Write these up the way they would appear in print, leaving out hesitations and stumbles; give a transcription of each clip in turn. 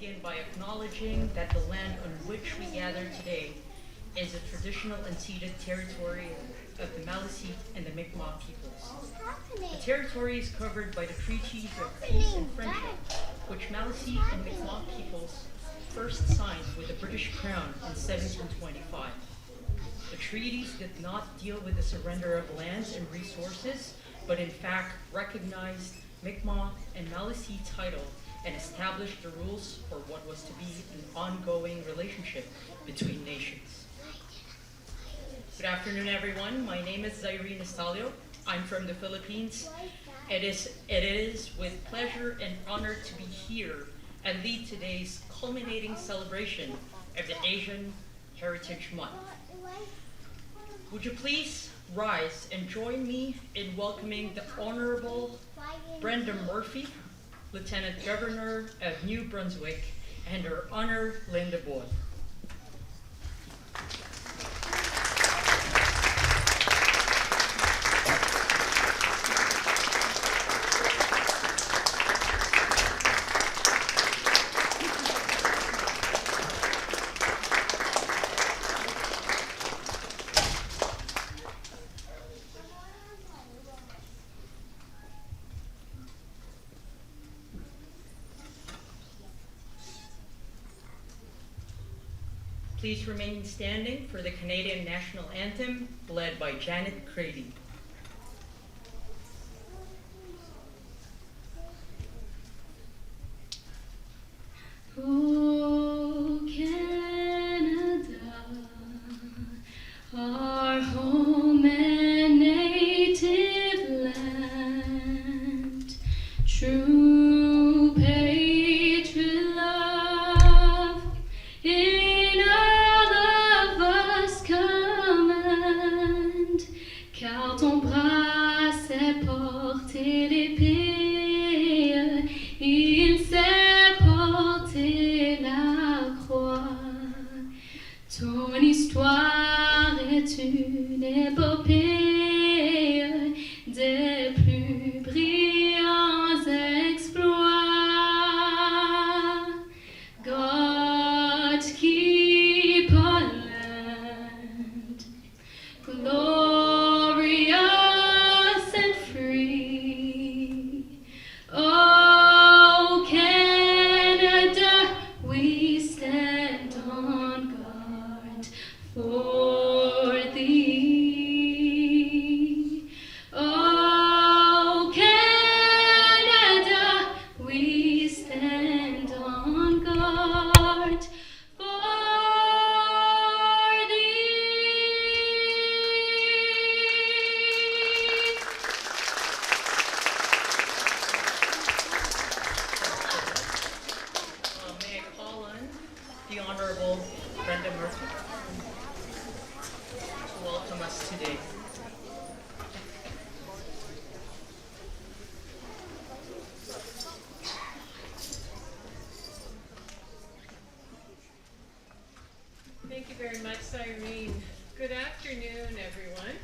begin by acknowledging that the land on which we gather today is a traditional unceded territory of the Maliseet and the Mi'kmaq peoples. The territory is covered by the treaties of peace and friendship, which Maliseet and Mi'kmaq peoples first signed with the British Crown in 1725. The treaties did not deal with the surrender of lands and resources, but in fact recognized Mi'kmaq and Maliseet title and established the rules for what was to be an ongoing relationship between nations. Good afternoon, everyone. My name is Irene Estalio. I'm from the Philippines. It is with pleasure and honor to be here and lead today's culminating celebration of the Asian Heritage Month. Would you please rise and join me in welcoming the Honorable Brenda Murphy, Lieutenant Governor of New Brunswick, and Her Honor Linda Boyd. Please remain standing for the Canadian National Anthem, led by Janet Crady. Oh, Canada, our home and native land, true patriot love in all of us command, car ton bras sait porter l'épée, il sait porter la croix. Ton histoire est une épopée des plus brillants exploits. God keep our land glorious and free. Oh, Canada, we stand on guard for thee. Oh, Canada, we stand on guard for May I call on the Honorable Brenda Murphy to welcome us today. Thank you very much, Irene. Good afternoon, everyone.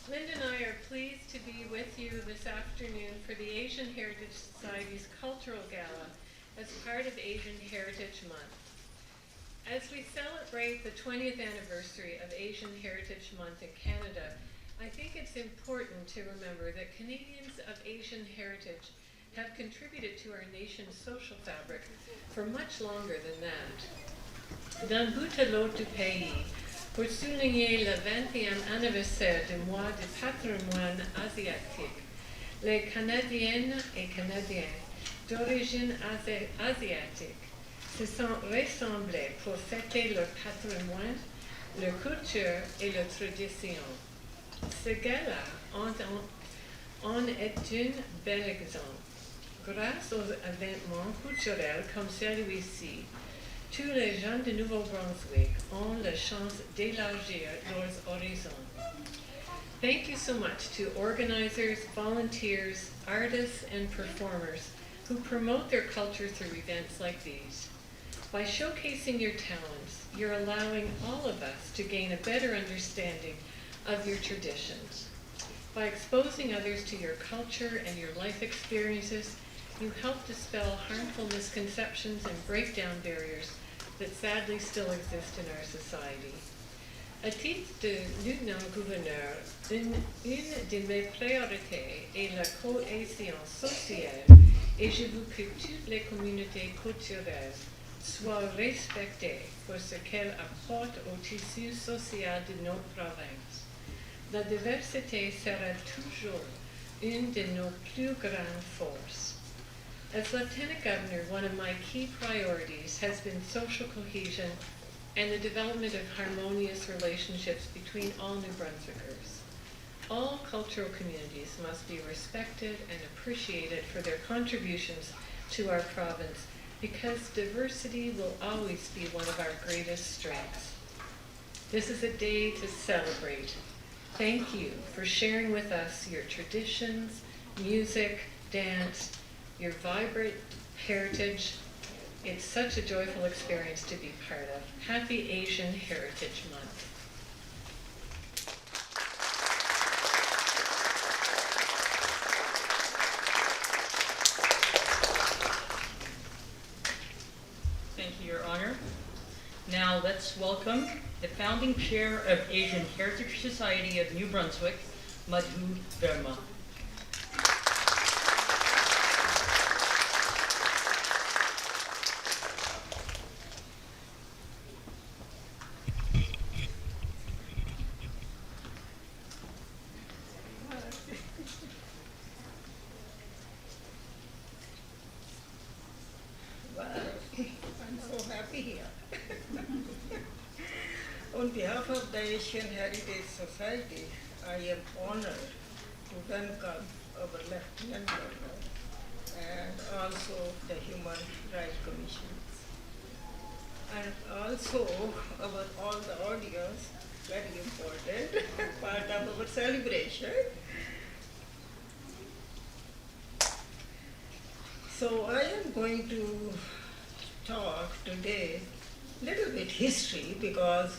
Linda and I are pleased to be with you this afternoon for the Asian Heritage Society's Cultural Gala as part of Asian Heritage Month. As we celebrate the 20th anniversary of Asian Heritage Month in Canada, I think it's important to remember that Canadians of Asian heritage have contributed to our nation's social fabric for much longer than that. D'un bout à l'autre du pays, pour souligner le 20e anniversaire du mois du patrimoine asiatique, les Canadiennes et Canadiens d'origine asiatique se sont rassemblés pour fêter leur patrimoine, leur culture et leurs traditions. Ce gala en est un bel exemple. Grâce aux événements culturels comme celui-ci, tous les gens de Nouveau-Brunswick ont la chance d'élargir leurs horizons. Thank you so much to organizers, volunteers, artists, and performers who promote their culture through events like these. By showcasing your talents, you're allowing all of us to gain a better understanding of your traditions. By exposing others to your culture and your life experiences, You help dispel harmful misconceptions and break down barriers that sadly still exist in our society. À titre de lieutenant-gouverneur, une de mes priorités est la cohésion sociale et je veux que toutes les communautés culturelles soient respectées pour ce qu'elles apportent au tissu social de notre province. La diversité sera toujours une de nos plus grandes forces. As Lieutenant Governor, one of my key priorities has been social cohesion and the development of harmonious relationships between all New Brunswickers. All cultural communities must be respected and appreciated for their contributions to our province because diversity will always be one of our greatest strengths. This is a day to celebrate. Thank you for sharing with us your traditions, music, dance, your vibrant heritage. It's such a joyful experience to be part of. Happy Asian Heritage Month. Thank you, Your Honor. Now let's welcome the founding chair of Asian Heritage Society of New Brunswick, Madhu Verma. I'm so happy here. On behalf of the Asian Heritage Society, I am honored to welcome our Lieutenant Governor and also the Human Rights Commission. And also all the audience, very important part of our celebration. So I am going to talk today little bit history because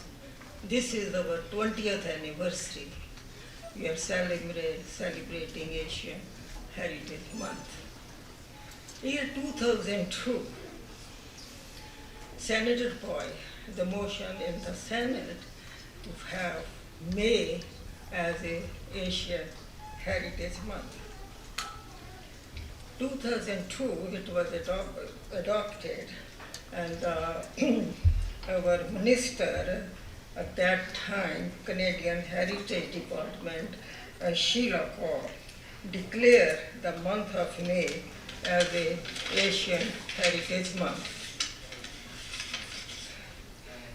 this is our 20th anniversary. We are celebrating Asian Heritage Month. Year 2002, Senator Boy, the motion in the Senate to have May as a Asian Heritage Month. 2002, it was adopted, and our minister at that time, Canadian Heritage Department, Sheila Kaur, declared the month of May as a Asian Heritage Month.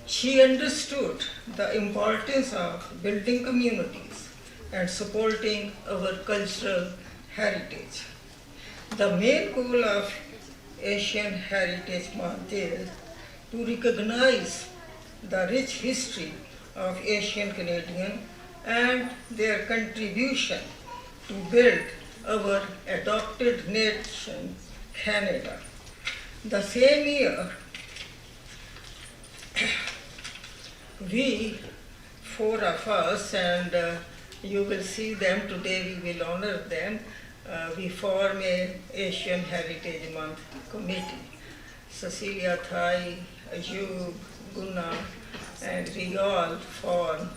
She understood the importance of building communities and supporting our cultural heritage. The main goal of Asian Heritage Month is to recognize the rich history of Asian Canadian and their contribution to build our adopted nation, Canada. The same year, we, four of us, and you will see them today, we will honor them, we form a Asian Heritage Month committee. Cecilia Thai, Ayub, Guna, and we all form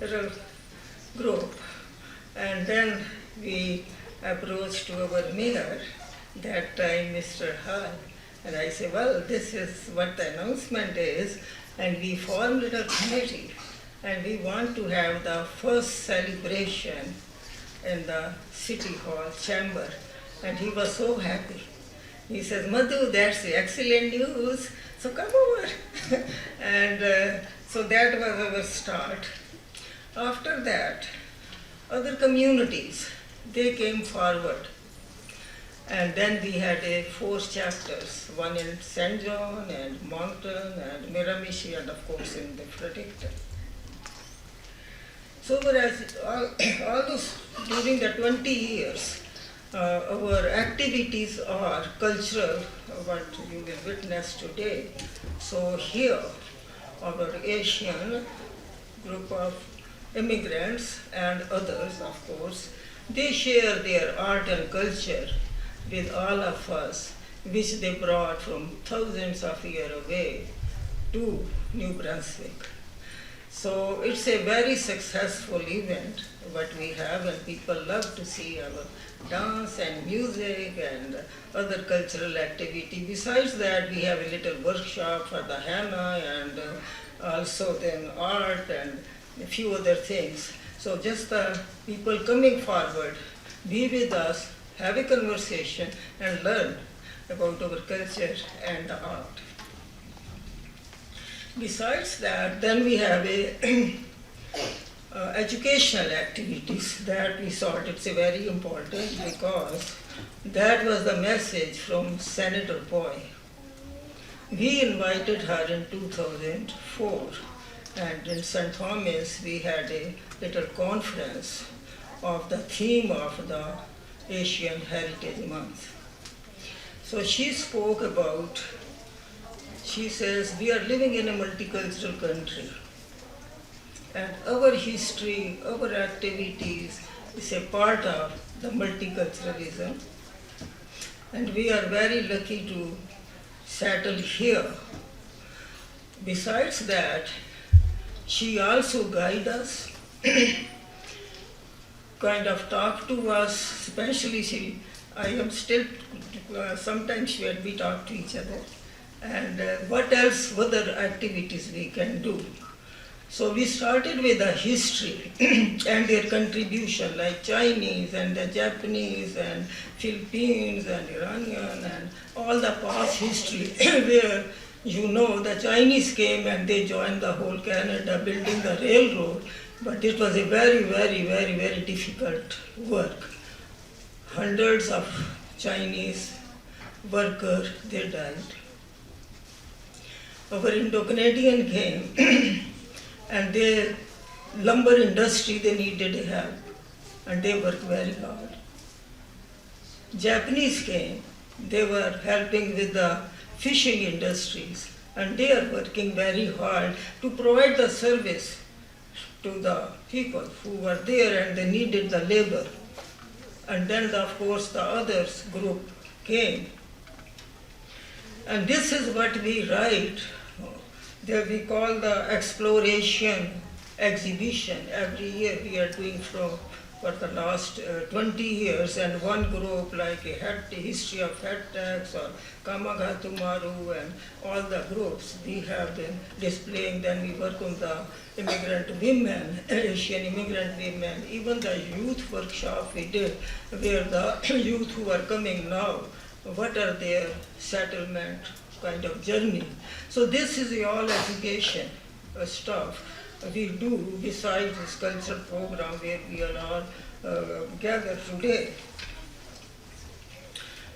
a little group. And then we approached to our mayor, that time Mr. Hall, and I said, well, this is what the announcement is, and we formed a little committee, and we want to have the first celebration in the City Hall chamber. And he was so happy. He says, Madhu, that's excellent news, so come over. And so that was our start. After that, other communities, they came forward. And then we had 4 chapters, one in St. John and Moncton and Miramichi and of course in the Fredericton. So whereas all those, during the 20 years, our activities are cultural, what you will witness today. So here, our Asian group of immigrants and others, of course, they share their art and culture with all of us, which they brought from thousands of years away to New Brunswick. So it's a very successful event what we have, and people love to see our dance and music and other cultural activity. Besides that, we have a little workshop for the henna and also then art and a few other things. So just the people coming forward, be with us, have a conversation and learn about our culture and the art. Besides that, then we have a educational activities that we thought it's a very important because that was the message from Senator Boy. We invited her in 2004, and in St. Thomas we had a little conference of the theme of the Asian Heritage Month. So she spoke about, she says, we are living in a multicultural country, and our history, our activities is a part of the multiculturalism, and we are very lucky to settle here. Besides that, she also guides us, kind of talk to us, especially I am still, sometimes when we talk to each other, and what else, other activities we can do. So we started with the history and their contribution, like Chinese and the Japanese and Philippines and Iranian and all the past history where the Chinese came and they joined the whole Canada building the railroad, but it was a very, very, very, very difficult work. Hundreds of Chinese workers, they died. Our Indo-Canadian came and their lumber industry, they needed help and they worked very hard. Japanese came, they were helping with the fishing industries and they are working very hard to provide the service to the people who were there and they needed the labor. And then of course the others group came. And this is what we write, that we call the exploration exhibition. Every year we are doing for the last 20 years, and one group like a history of head tax or Kamagatumaru and all the groups we have been displaying. Then we work on the immigrant women, Asian immigrant women, even the youth workshop we did where the youth who are coming now, what are their settlement kind of journey. So this is all education stuff we do besides this cultural program where we are all gathered today.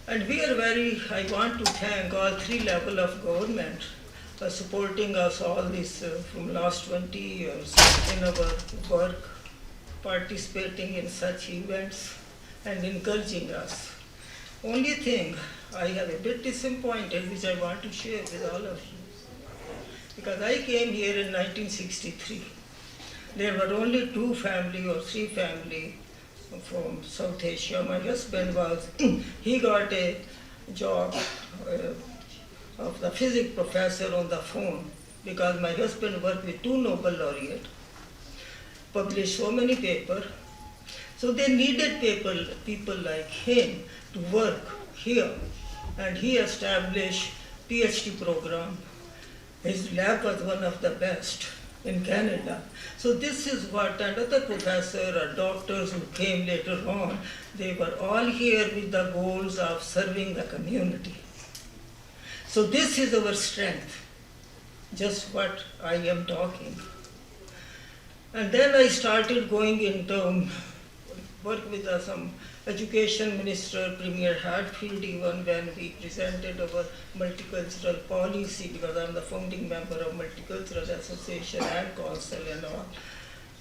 And we are I want to thank all three levels of government for supporting us all this from last 20 years in our work, participating in such events and encouraging us. Only thing I have a bit disappointed which I want to share with all of you. Because I came here in 1963. There were only 2 families or 3 families from South Asia. My husband he got a job of the physics professor on the phone because my husband worked with 2 Nobel laureates, published so many papers. So they needed people like him to work here. And he established PhD program. His lab was one of the best in Canada. So this is what another professor or doctors who came later on, they were all here with the goals of serving the community. So this is our strength, just what I am talking. And then I started going into work with some Education Minister, Premier Hatfield, even when we presented our multicultural policy, because I'm the founding member of Multicultural Association and Council and all.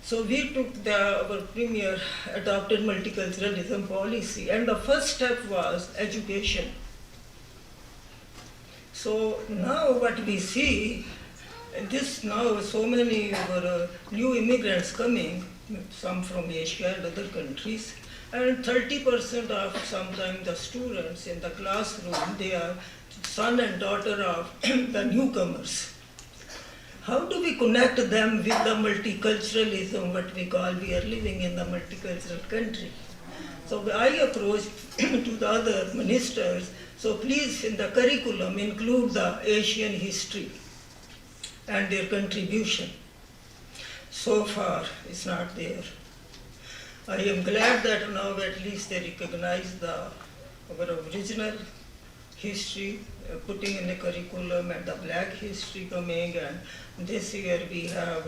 So we took our Premier adopted multiculturalism policy, and the first step was education. So now what we see, this now so many new immigrants coming, some from Asia and other countries, And 30% of sometimes the students in the classroom, they are son and daughter of the newcomers. How do we connect them with the multiculturalism, what we call, we are living in the multicultural country? So I approached to the other ministers, so please in the curriculum include the Asian history and their contribution. So far, it's not there. I am glad that now at least they recognize our original history, putting in the curriculum, and the black history coming, and this year we have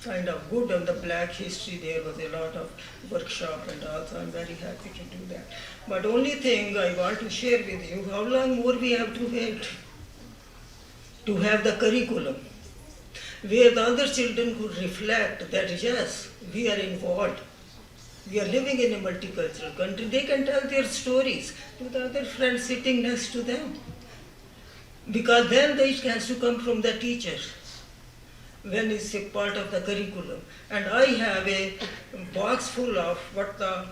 kind of good on the black history. There was a lot of workshop and also I'm very happy to do that. But only thing I want to share with you, how long more we have to wait to have the curriculum, where the other children could reflect that yes, we are involved. We are living in a multicultural country. They can tell their stories to the other friends sitting next to them. Because then it has to come from the teacher when it's a part of the curriculum. And I have a box full of what the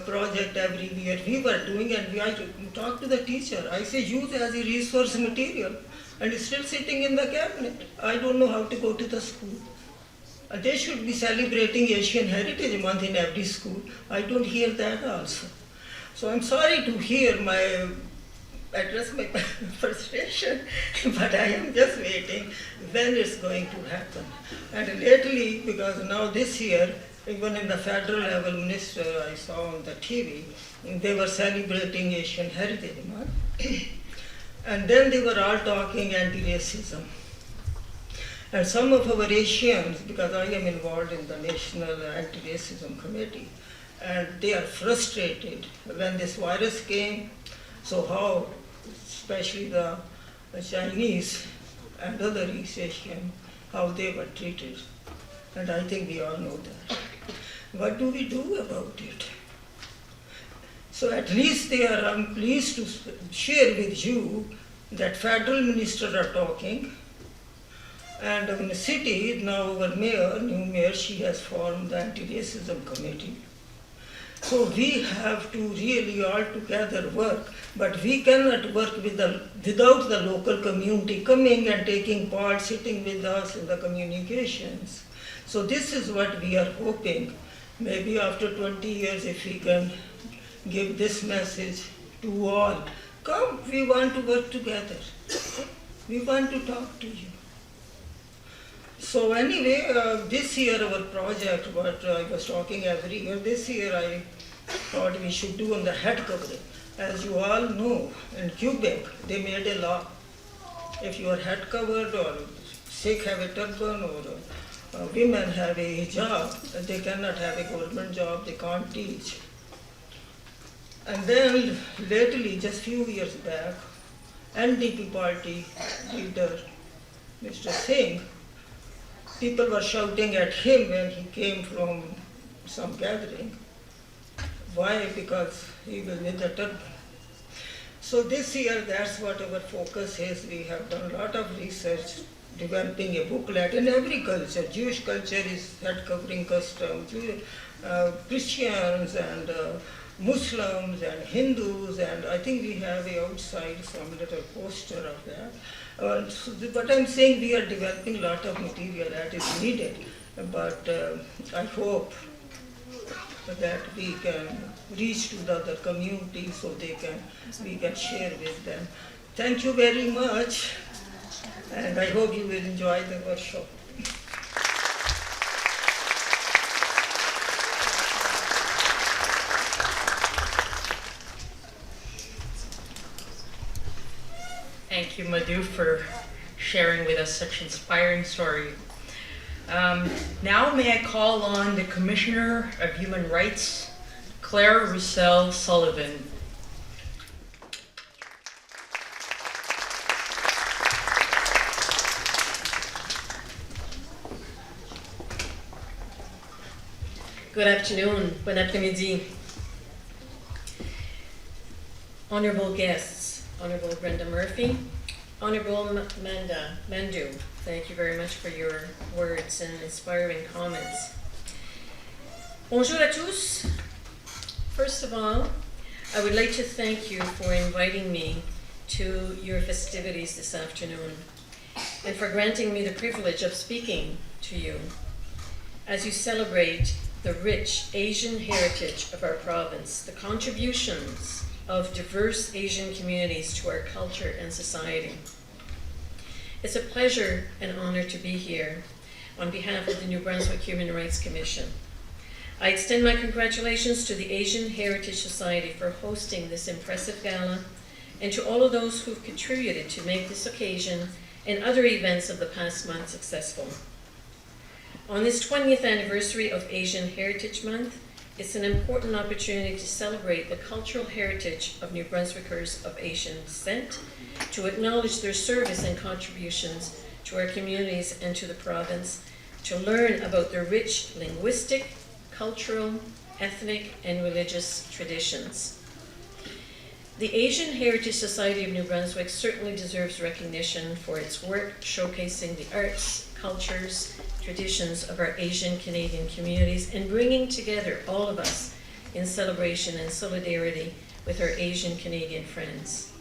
project every year we were doing, and I talk to the teacher. I say use as a resource material, and it's still sitting in the cabinet. I don't know how to go to the school. They should be celebrating Asian Heritage Month in every school. I don't hear that also. So I'm sorry to hear address my frustration, but I am just waiting when it's going to happen. And lately, because now this year, even in the federal level minister I saw on the TV, they were celebrating Asian Heritage Month. And then they were all talking anti-racism. And some of our Asians, because I am involved in the National Anti-Racism Committee, and they are frustrated when this virus came. So how, especially the Chinese and other East Asian, how they were treated. And I think we all know that. What do we do about it? So at least I'm pleased to share with you that federal ministers are talking. And in the city, now our mayor, new mayor, she has formed the anti-racism committee. So we have to really all together work, but we cannot work without the local community coming and taking part, sitting with us in the communications. So this is what we are hoping. Maybe after 20 years, if we can give this message to all, come, we want to work together. We want to talk to you. So anyway, this year our project, what I was talking every year, this year I thought we should do on the head covering. As you all know, in Quebec, they made a law. If you are head covered or Sikh have a turban or women have a hijab, they cannot have a government job, they can't teach. And then lately, just few years back, NDP party leader, Mr. Singh, people were shouting at him when he came from some gathering. Why? Because he was with the turban. So this year, that's what our focus is. We have done a lot of research, developing a booklet in every culture. Jewish culture is head covering custom, Christians and Muslims and Hindus, and I think we have outside some little poster of that. But I'm saying we are developing a lot of material that is needed, but I hope that we can reach to the other communities so we can share with them. Thank you very much, and I hope you will enjoy the workshop. Thank you, Madhu, for sharing with us such an inspiring story. Now may I call on the Commissioner of Human Rights, Claire Roussel Sullivan. Good afternoon, bon après-midi. Honorable guests, Honorable Brenda Murphy, Honorable Mandu, thank you very much for your words and inspiring comments. Bonjour à tous. First of all, I would like to thank you for inviting me to your festivities this afternoon and for granting me the privilege of speaking to you as you celebrate the rich Asian heritage of our province, the contributions of diverse Asian communities to our culture and society. It's a pleasure and honor to be here on behalf of the New Brunswick Human Rights Commission. I extend my congratulations to the Asian Heritage Society for hosting this impressive gala and to all of those who've contributed to make this occasion and other events of the past month successful. On this 20th anniversary of Asian Heritage Month, it's an important opportunity to celebrate the cultural heritage of New Brunswickers of Asian descent, to acknowledge their service and contributions to our communities and to the province, to learn about their rich linguistic, cultural, ethnic, and religious traditions. The Asian Heritage Society of New Brunswick certainly deserves recognition for its work showcasing the arts, cultures, traditions of our Asian Canadian communities and bringing together all of us in celebration and solidarity with our Asian Canadian friends.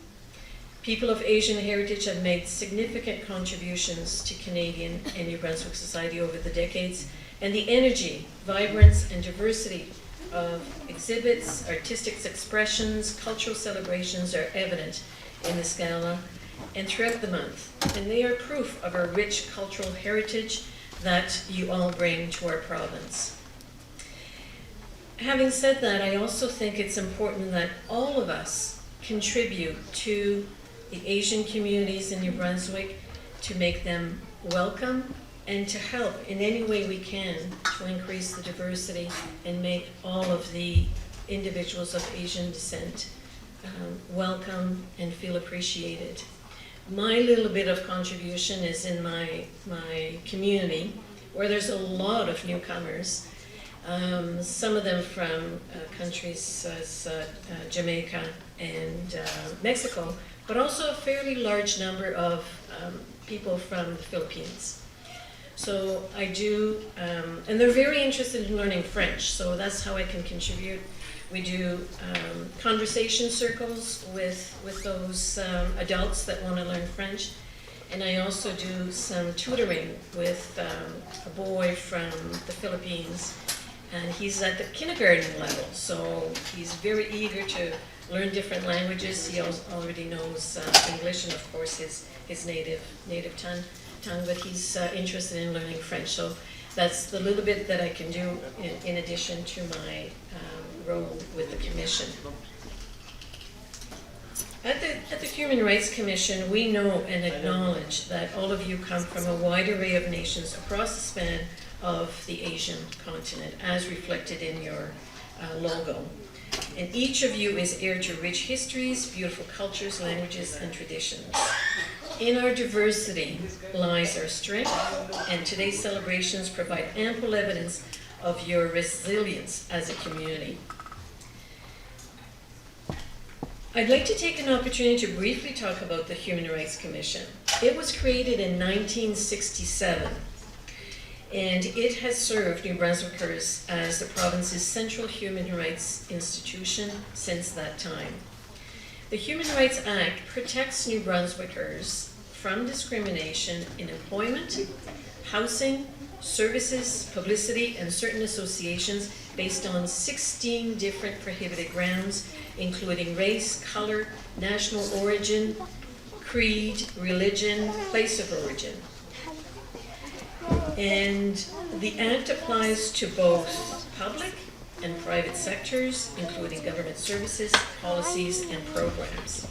People of Asian heritage have made significant contributions to Canadian and New Brunswick society over the decades, and the energy, vibrance, and diversity of exhibits, artistic expressions, cultural celebrations are evident in this gala and throughout the month. And they are proof of our rich cultural heritage that you all bring to our province. Having said that, I also think it's important that all of us contribute to the Asian communities in New Brunswick to make them welcome and to help in any way we can to increase the diversity and make all of the individuals of Asian descent welcome and feel appreciated. My little bit of contribution is in my community, where there's a lot of newcomers, some of them from countries as Jamaica and Mexico, but also a fairly large number of people from the Philippines. So I do, and they're very interested in learning French, so that's how I can contribute. We do conversation circles with those adults that want to learn French, and I also do some tutoring with a boy from the Philippines, and he's at the kindergarten level, so he's very eager to learn different languages. He already knows English and of course his native tongue, but he's interested in learning French. So that's the little bit that I can do in addition to my role with the Commission. At the Human Rights Commission, we know and acknowledge that all of you come from a wide array of nations across the span of the Asian continent, as reflected in your logo. And each of you is heir to rich histories, beautiful cultures, languages, and traditions. In our diversity lies our strength, and today's celebrations provide ample evidence of your resilience as a community. I'd like to take an opportunity to briefly talk about the Human Rights Commission. It was created in 1967, and it has served New Brunswickers as the province's central human rights institution since that time. The Human Rights Act protects New Brunswickers from discrimination in employment, housing, services, publicity, and certain associations based on 16 different prohibited grounds, including race, color, national origin, creed, religion, place of origin. And the Act applies to both public and private sectors, including government services, policies, and programs.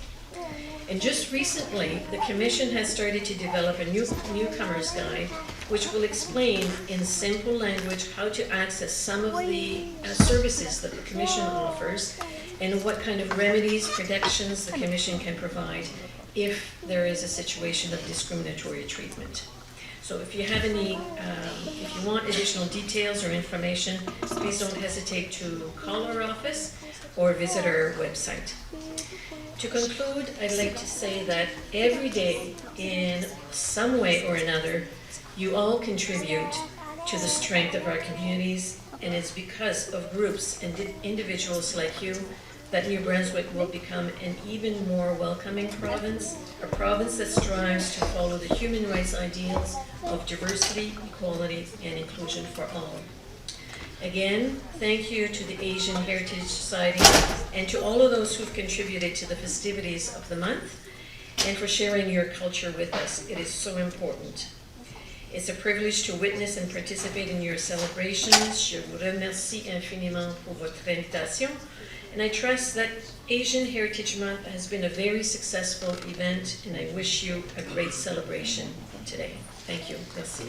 And just recently, the Commission has started to develop a newcomer's guide, which will explain in simple language how to access some of the services that the Commission offers and what kind of remedies, protections the Commission can provide if there is a situation of discriminatory treatment. So if you have any, if you want additional details or information, please don't hesitate to call our office or visit our website. To conclude, I'd like to say that every day, in some way or another, you all contribute to the strength of our communities And it's because of groups and individuals like you that New Brunswick will become an even more welcoming province, a province that strives to follow the human rights ideals of diversity, equality, and inclusion for all. Again, thank you to the Asian Heritage Society and to all of those who've contributed to the festivities of the month and for sharing your culture with us. It is so important. It's a privilege to witness and participate in your celebrations. Je vous remercie infiniment pour votre invitation. And I trust that Asian Heritage Month has been a very successful event, and I wish you a great celebration today. Thank you. Merci.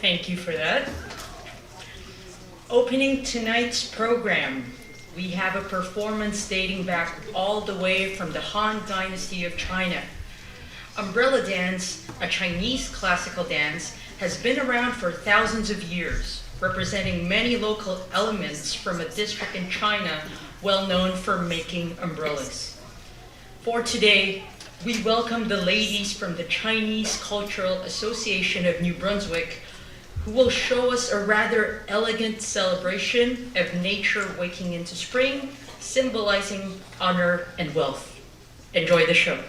Thank you for that. Opening tonight's program, we have a performance dating back all the way from the Han Dynasty of China. Umbrella dance, a Chinese classical dance, has been around for thousands of years, representing many local elements from a district in China well known for making umbrellas. For today, we welcome the ladies from the Chinese Cultural Association of New Brunswick, who will show us a rather elegant celebration of nature waking into spring, symbolizing honor and wealth. Enjoy the show.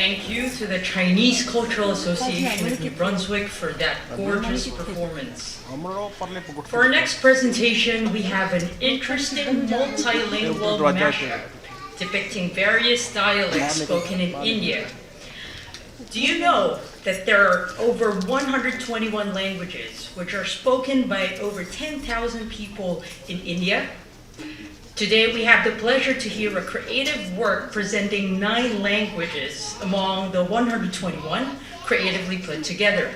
Thank you to the Chinese Cultural Association of New Brunswick for that gorgeous performance. For our next presentation, we have an interesting multilingual mashup depicting various dialects spoken in India. Do you know that there are over 121 languages which are spoken by over 10,000 people in India? Today we have the pleasure to hear a creative work presenting 9 languages among the 121 creatively put together.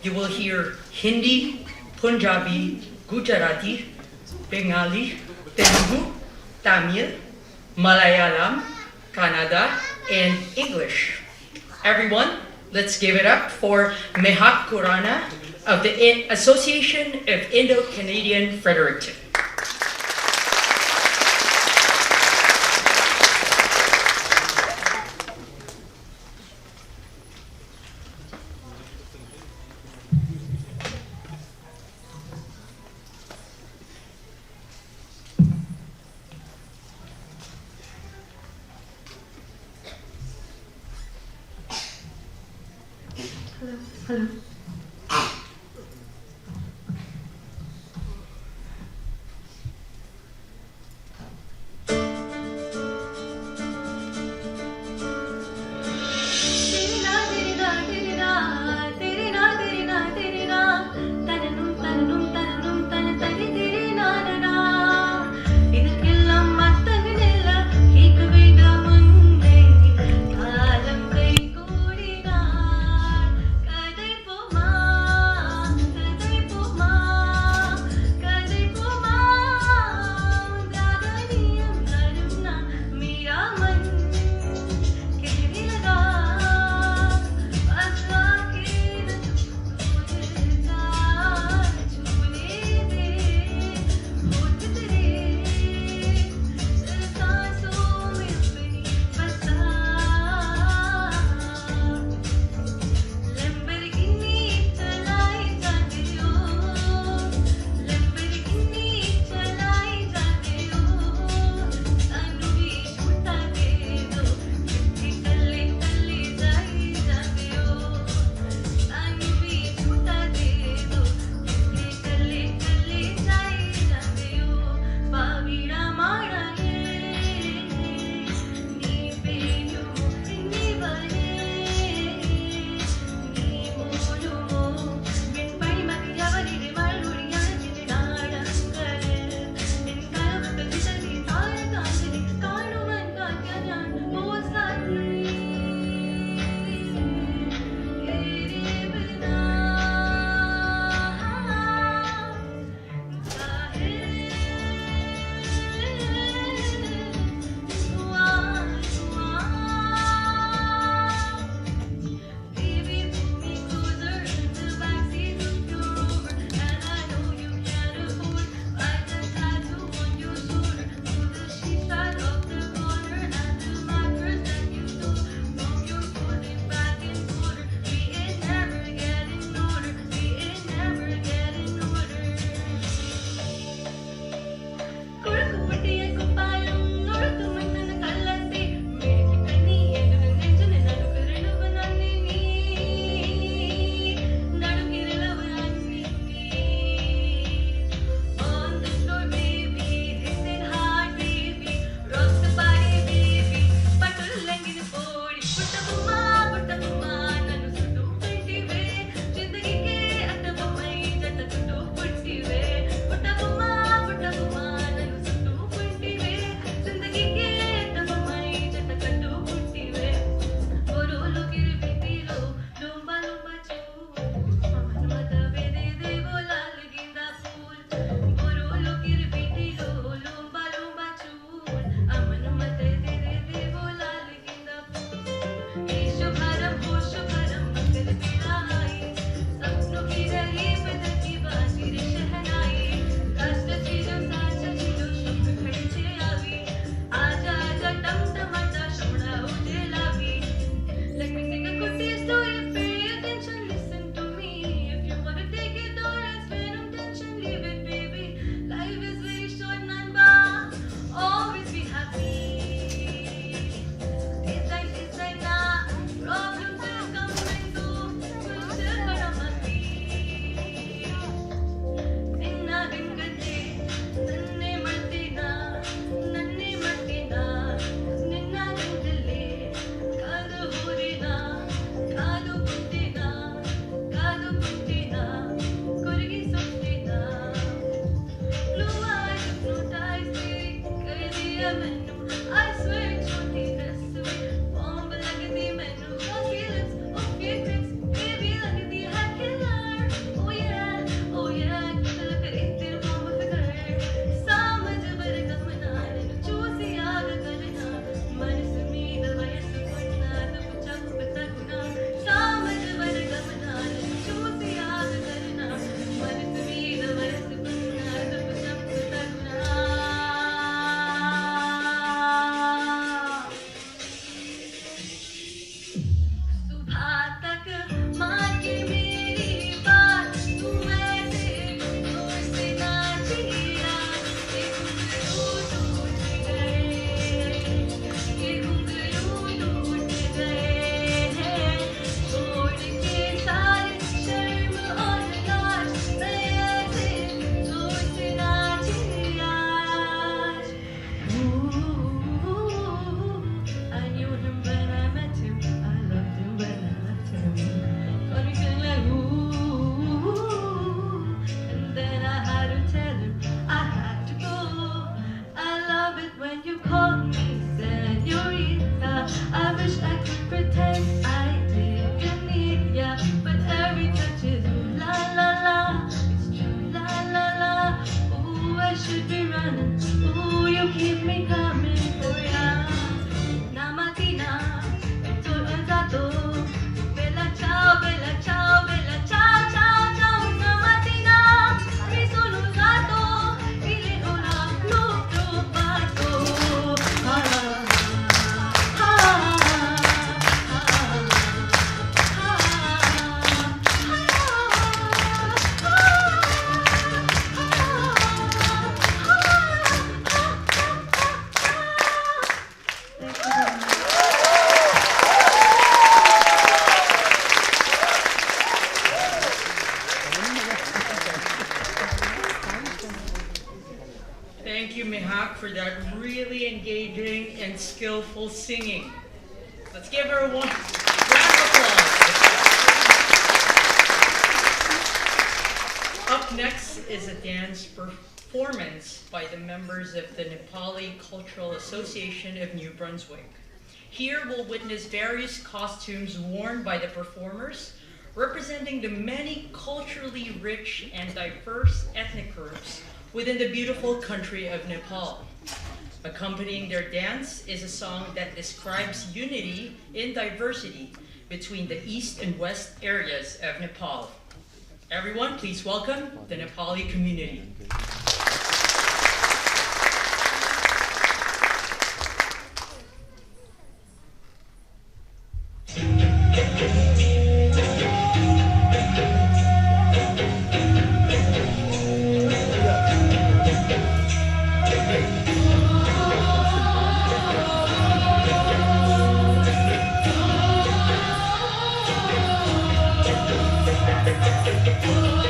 You will hear Hindi, Punjabi, Gujarati, Bengali, Telugu, Tamil, Malayalam, Kannada, and English. Everyone, let's give it up for Mehak Kurana of the Association of Indo-Canadian Fredericton. Hello. கதை போ Thank you, Mihak, for that really engaging and skillful singing. Let's give her a round of applause. Up next is a dance performance by the members of the Nepali Cultural Association of New Brunswick. Here we'll witness various costumes worn by the performers, representing the many culturally rich and diverse ethnic groups within the beautiful country of Nepal. Accompanying their dance is a song that describes unity in diversity between the east and west areas of Nepal. Everyone, please welcome the Nepali community. Oh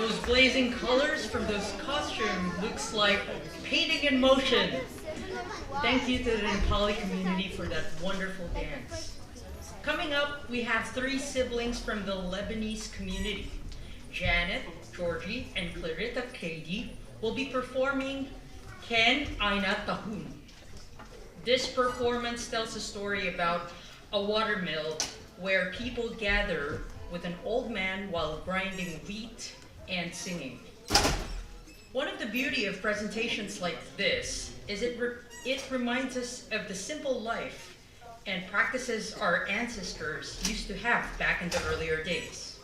those blazing colors from those costumes looks like painting in motion. Thank you to the Nepali community for that wonderful dance. Coming up, we have 3 siblings from the Lebanese community. Janet, Georgie, and Clarita Katie will be performing Ken Aina Tahun. This performance tells a story about a watermill where people gather with an old man while grinding wheat and singing. One of the beauty of presentations like this is it reminds us of the simple life and practices our ancestors used to have back in the earlier days.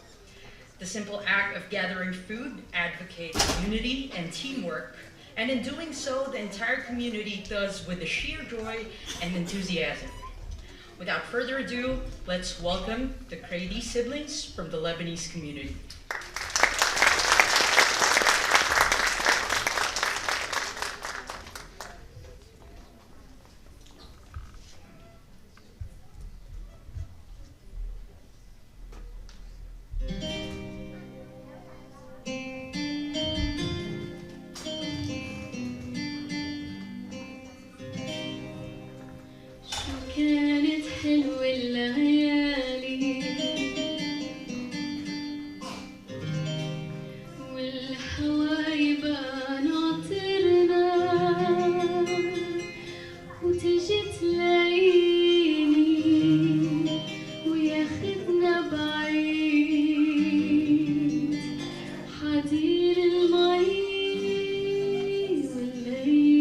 The simple act of gathering food advocates unity and teamwork, and in doing so, the entire community does with the sheer joy and enthusiasm. Without further ado, let's welcome the Crady siblings from the Lebanese community. كانت حلوة الليالي والهوا يبقى ناطرنا وتجي تلاقيني وياخدنا بعيد حدير المي والليل.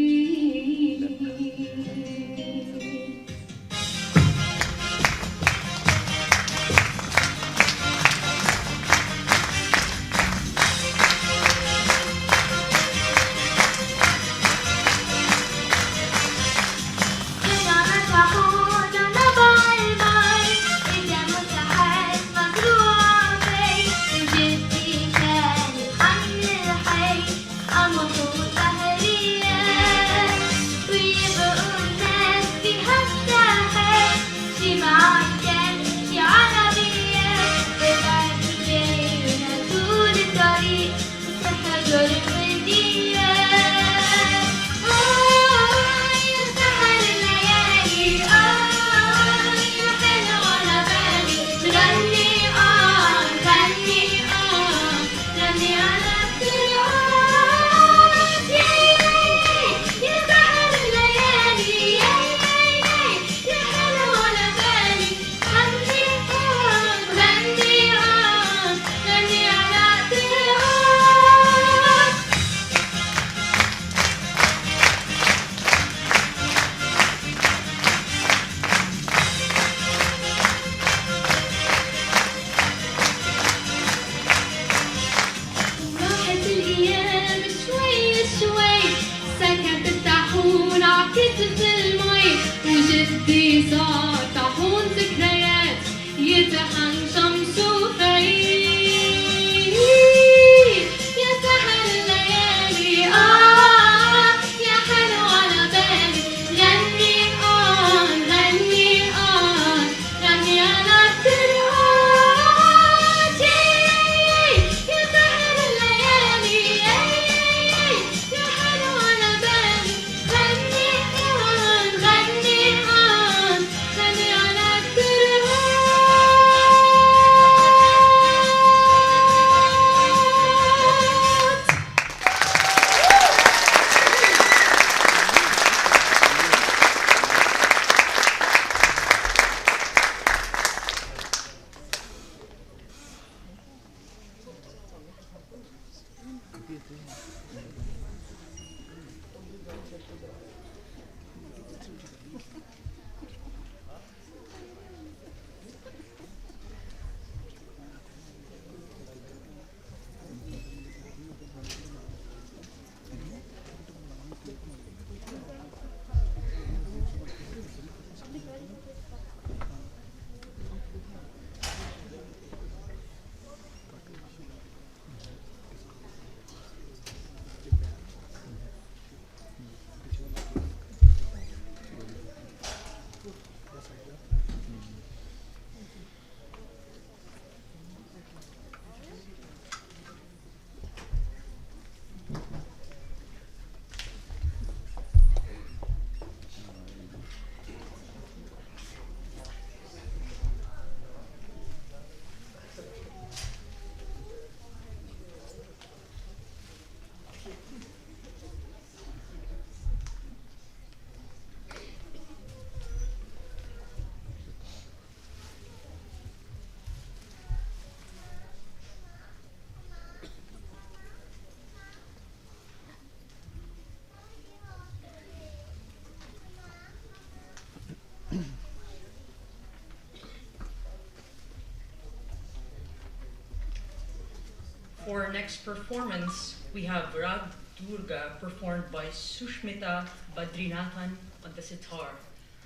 For our next performance, we have Rag Durga performed by Sushmita Badrinathan on the sitar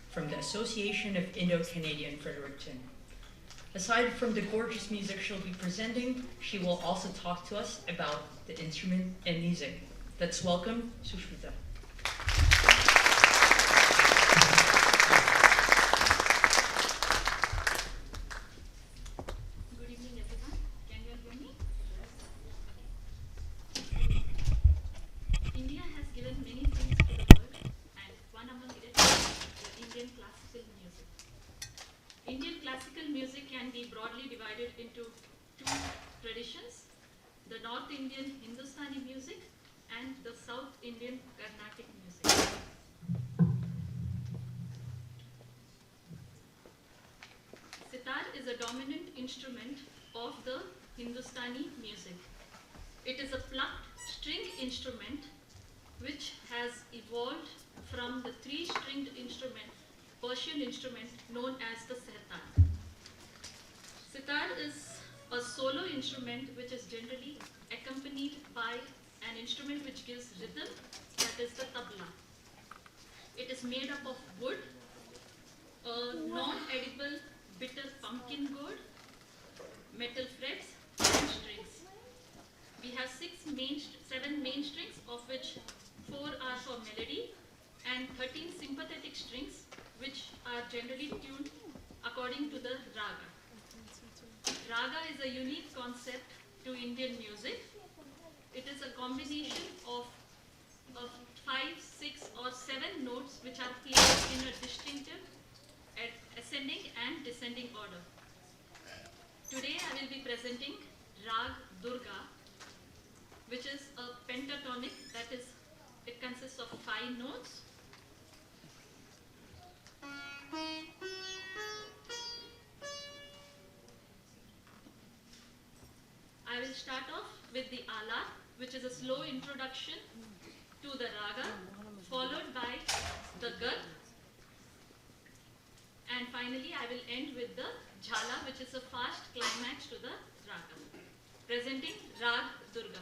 from the Association of Indo-Canadian Fredericton. Aside from the gorgeous music she'll be presenting, she will also talk to us about the instrument and music. Let's welcome Sushmita. Good evening, everyone. Can you all hear me? India has given many things to the world, and one among it is the Indian classical music. Indian classical music can be broadly divided into two traditions: the North Indian Hindustani music and the South Indian Carnatic music. Sitar is a dominant instrument of the Hindustani music. It is a plucked string instrument which has evolved from the three-stringed instrument, Persian instrument known as the setar. Sitar is a solo instrument which is generally accompanied by an instrument which gives rhythm, that is the tabla. It is made up of wood, a non-edible bitter pumpkin gourd, metal frets, and strings. We have seven main strings, of which 4 are for melody, and 13 sympathetic strings, which are generally tuned according to the raga. Raga is a unique concept to Indian music. It is a combination of 5, 6, or 7 notes which are played in a distinctive ascending and descending order. Today I will be presenting Rag Durga, which is a pentatonic, that is, it consists of 5 notes. I will start off with the ala, which is a slow introduction to the raga, followed by the gad, and finally I will end with the jhala, which is a fast climax to the raga. Presenting Rag Durga.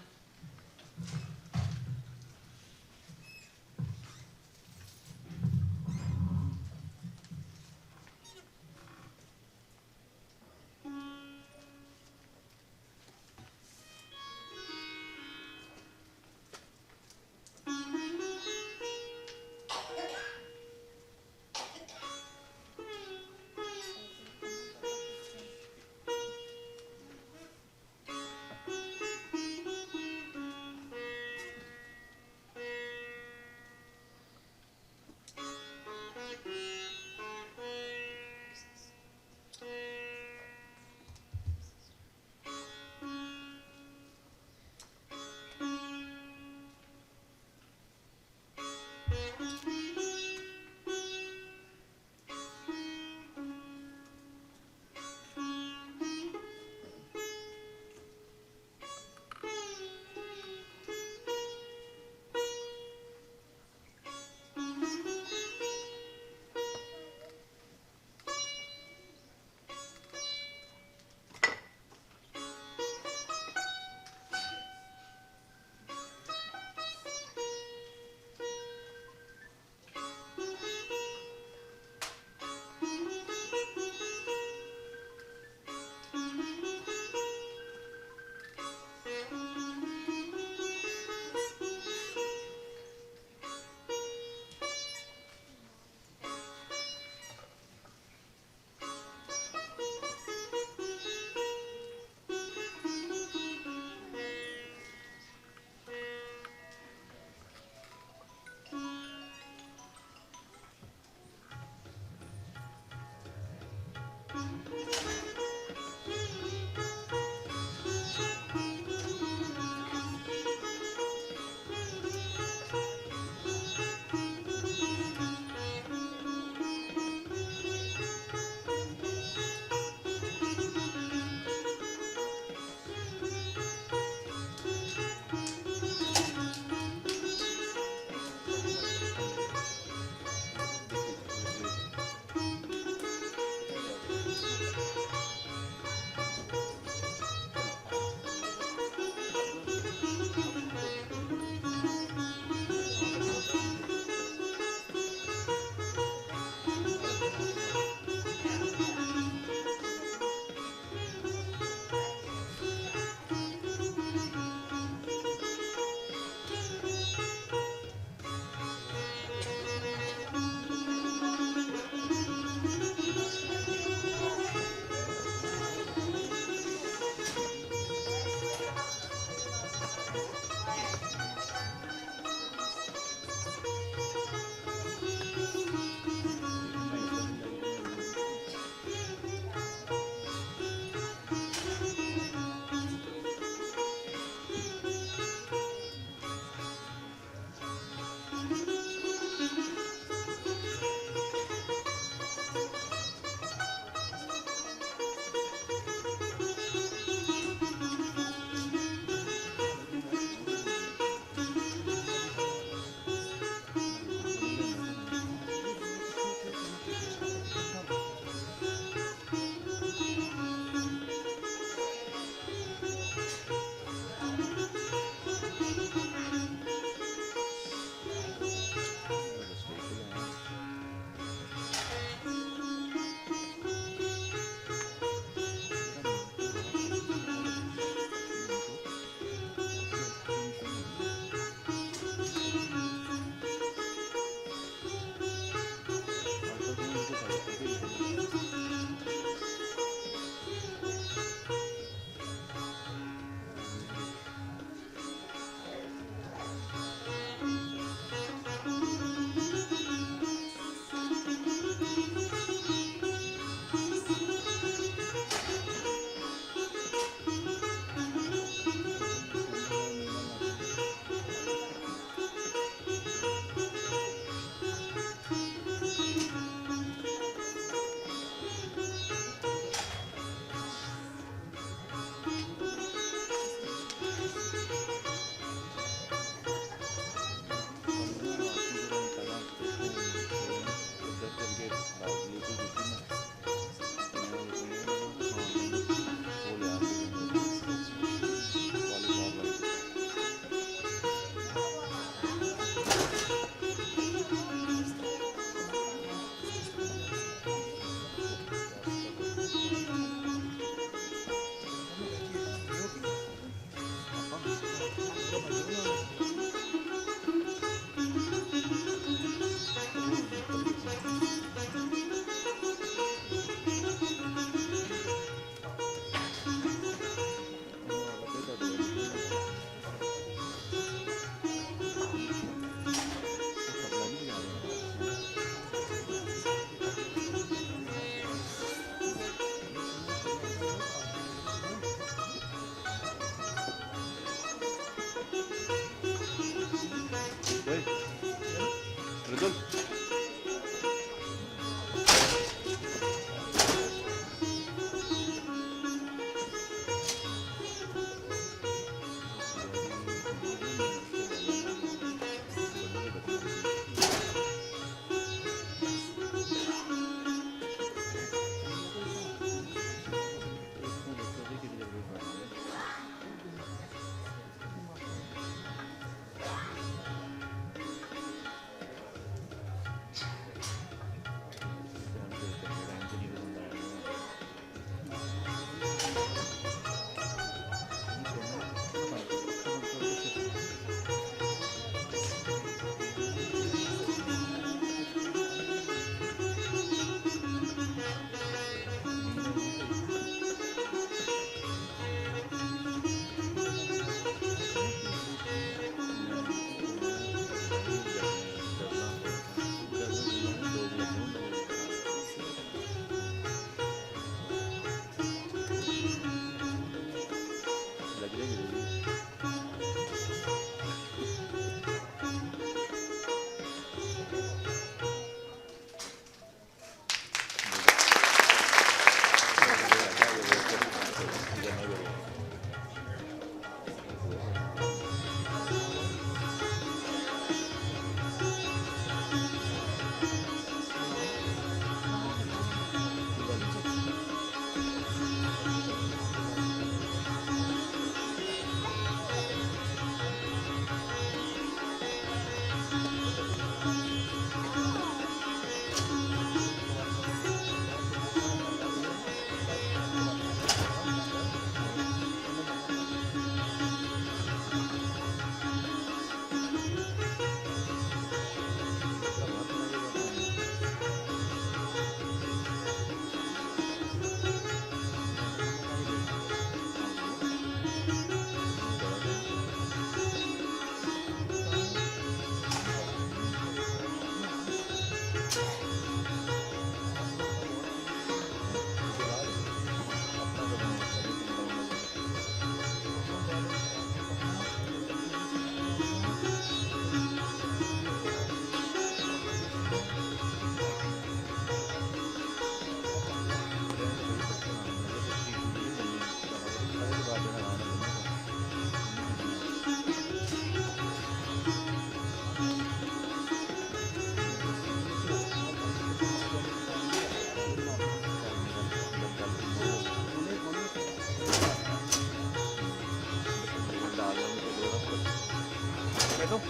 không?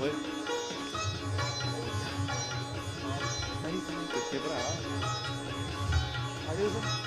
Oi. Sali, sali, que quebrar. Adeus.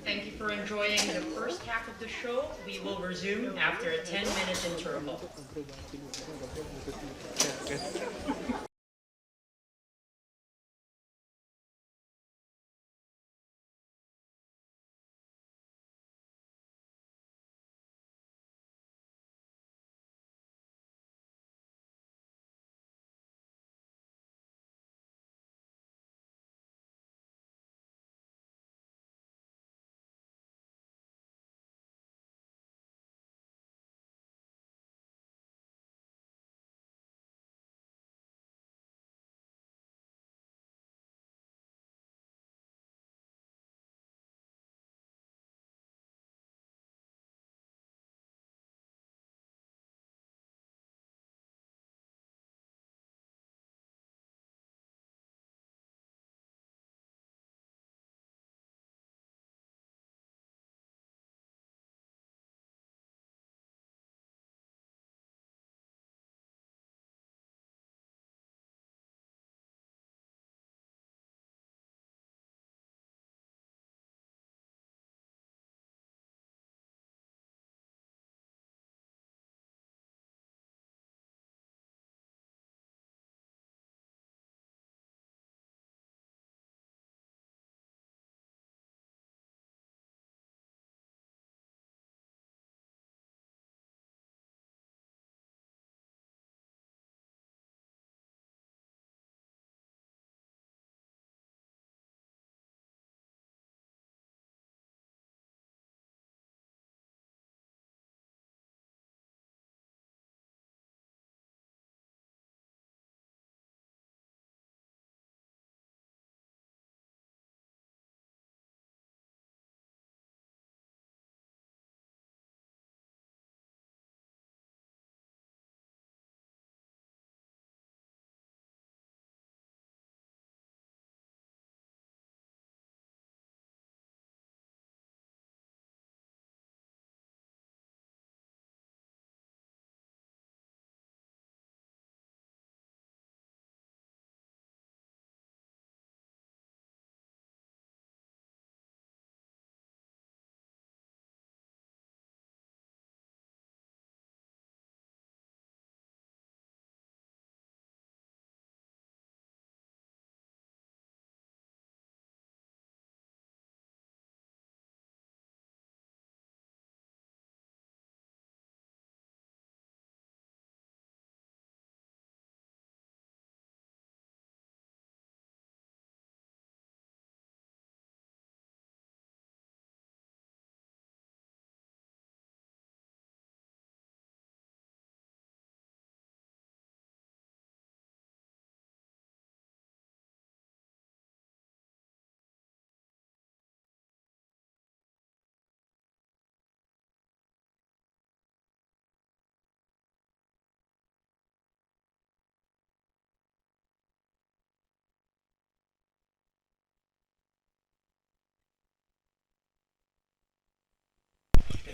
Thank you for enjoying the first half of the show. We will resume after a 10-minute interval.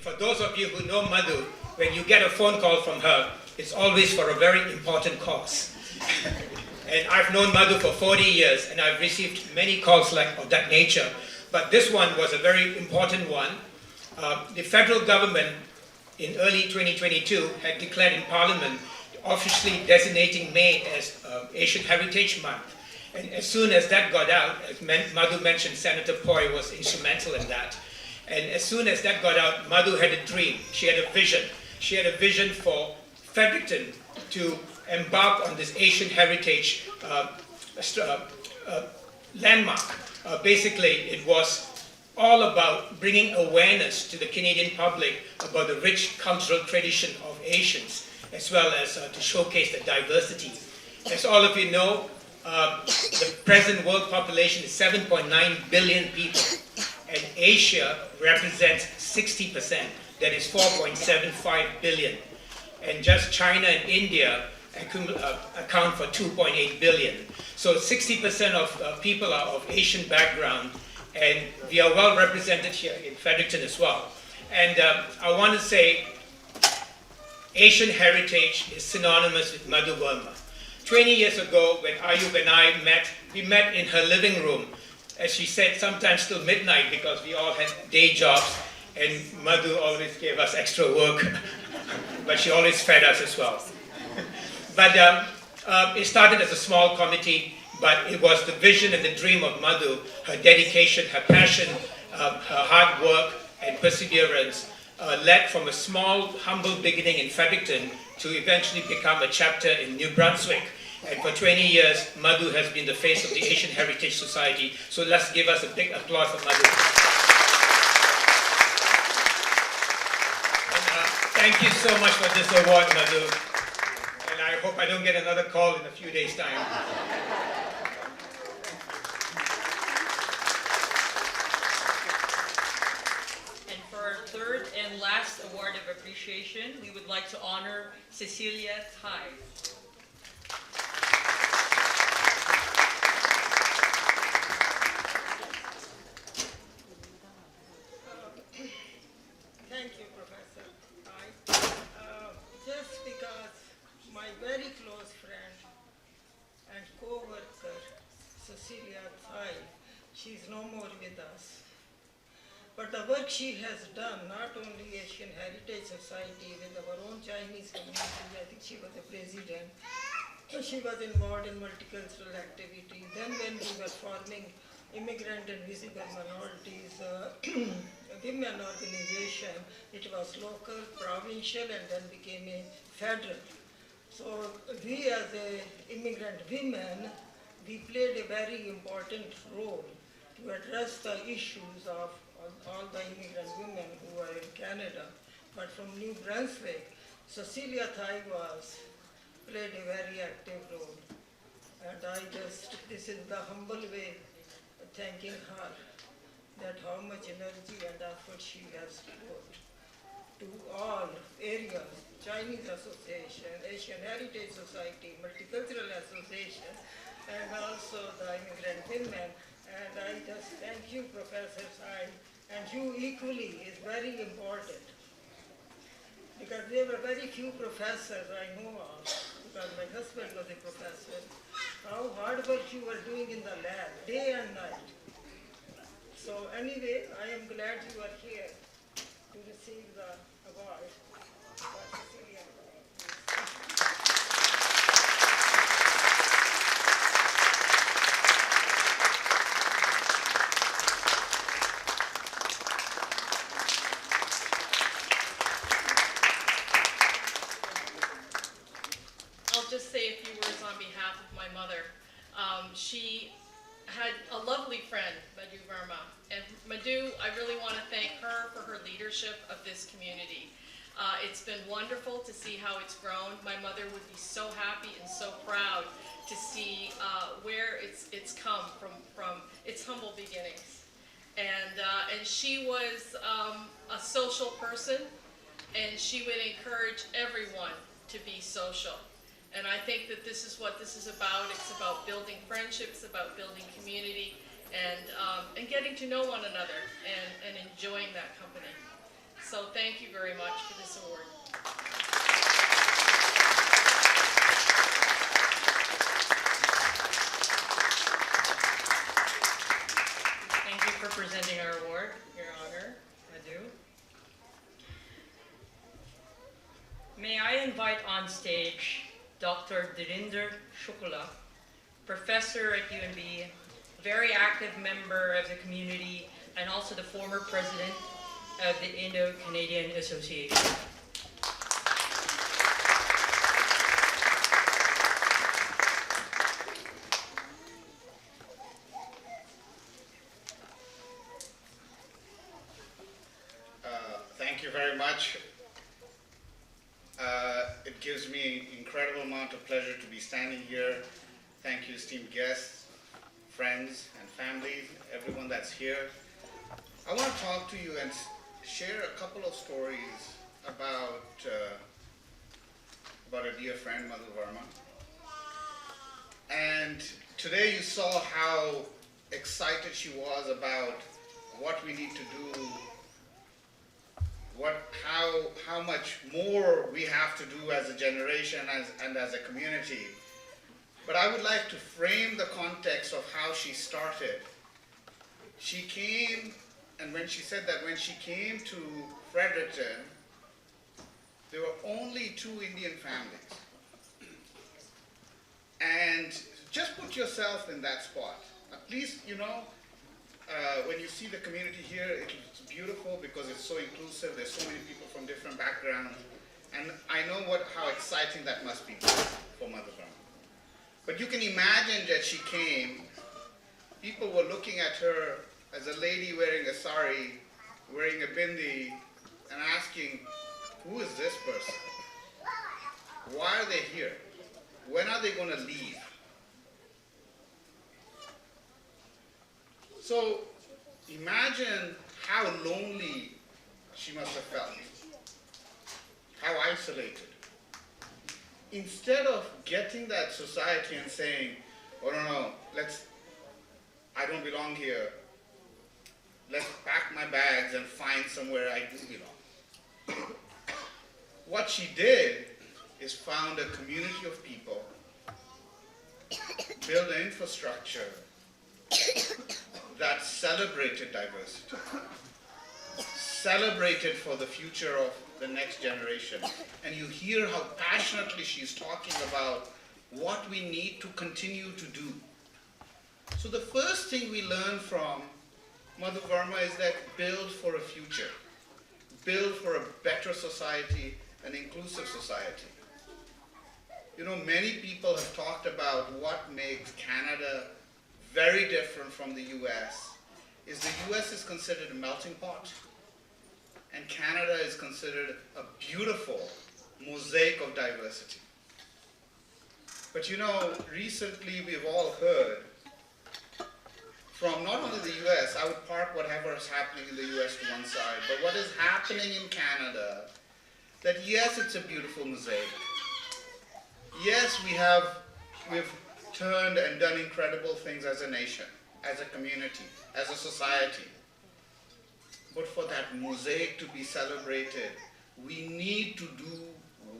And for those of you who know Madhu, when you get a phone call from her, it's always for a very important cause. And I've known Madhu for 40 years, and I've received many calls of that nature. But this one was a very important one. The federal government in early 2022 had declared in Parliament officially designating May as Asian Heritage Month. And as soon as that got out, as Madhu mentioned, Senator Poi was instrumental in that. And as soon as that got out, Madhu had a dream. She had a vision. She had a vision for Fredericton to embark on this Asian heritage landmark. Basically, it was all about bringing awareness to the Canadian public about the rich cultural tradition of Asians, as well as to showcase the diversity. As all of you know, the present world population is 7.9 billion people, and Asia represents 60%, that is 4.75 billion. And just China and India account for 2.8 billion. So 60% of people are of Asian background, and we are well represented here in Fredericton as well. And I want to say Asian heritage is synonymous with Madhu Verma. 20 years ago, when Ayub and I met, we met in her living room, as she said, sometimes till midnight because we all had day jobs, and Madhu always gave us extra work, but she always fed us as well. But it started as a small committee, but it was the vision and the dream of Madhu, her dedication, her passion, her hard work and perseverance, led from a small, humble beginning in Fredericton to eventually become a chapter in New Brunswick. And for 20 years, Madhu has been the face of the Asian Heritage Society. So let's give us a big applause for Madhu. And, thank you so much for this award, Madhu. And I hope I don't get another call in a few days' time. And for our third and last award of appreciation, we would like to honor Cecilia Tai. Thank you, Professor. Just because my very close friend and co-worker, Cecilia Thai, she's no more with us. But the work she has done, not only Asian Heritage Society with our own Chinese community, I think she was the president, but she was involved in multicultural activity. Then when we were forming Immigrant and Visible Minorities Women Organization, it was local, provincial, and then became a federal. So we as immigrant women, we played a very important role to address the issues of all the immigrant women who are in Canada. But from New Brunswick, Cecilia Thai played a very active role. And this is the humble way of thanking her, that how much energy and effort she has put to all areas, Chinese Association, Asian Heritage Society, Multicultural Association, and also the immigrant women. And I just thank you, Professor Sai, and you equally is very important. Because there were very few professors I know of, because my husband was a professor, how hard work you were doing in the lab, day and night. So anyway, I am glad you are here to receive the award. Cecilia. I'll just say a few words on behalf of my mother. She had a lovely friend, Madhu Verma. And Madhu, I really want to thank her for her leadership of this community. It's been wonderful to see how it's grown. My mother would be so happy and so proud to see where it's come from its humble beginnings. And she was a social person, and she would encourage everyone to be social. And I think that this is what this is about. It's about building friendships, about building community, and getting to know one another and enjoying that company. So thank you very much for this award. Thank you for presenting our award, Your Honor. I do. May I invite on stage Dr. Dirinder Shukla, professor at UNB, very active member of the community, and also the former president of the Indo-Canadian Association. Thank you very much. It gives me incredible amount of pleasure to be standing here. Thank you, esteemed guests, friends, and families, everyone that's here. I want to talk to you and share a couple of stories about a dear friend, Madhu Verma. And today you saw how excited she was about what we need to do, how much more we have to do as a generation and as a community. But I would like to frame the context of how she started. She came, and when she said that when she came to Fredericton, there were only 2 Indian families. And just put yourself in that spot. At least, you know, when you see the community here, it's beautiful because it's so inclusive. There's so many people from different backgrounds. And I know how exciting that must be for Mother Brown. But you can imagine that she came, people were looking at her as a lady wearing a sari, wearing a bindi, and asking, who is this person? Why are they here? When are they going to leave? So imagine how lonely she must have felt, how isolated. Instead of getting that society and saying, oh no, I don't belong here, let's pack my bags and find somewhere I do belong. What she did is found a community of people, build an infrastructure that celebrated diversity, celebrated for the future of the next generation. And you hear how passionately she's talking about what we need to continue to do. So the first thing we learn from Madhu Verma is that build for a future, build for a better society, an inclusive society. You know, many people have talked about what makes Canada very different from the US, is the US is considered a melting pot, and Canada is considered a beautiful mosaic of diversity. But you know, recently we've all heard from not only the US, I would park whatever is happening in the US to one side, but what is happening in Canada, that yes, it's a beautiful mosaic. Yes, we've turned and done incredible things as a nation, as a community, as a society. But for that mosaic to be celebrated, we need to do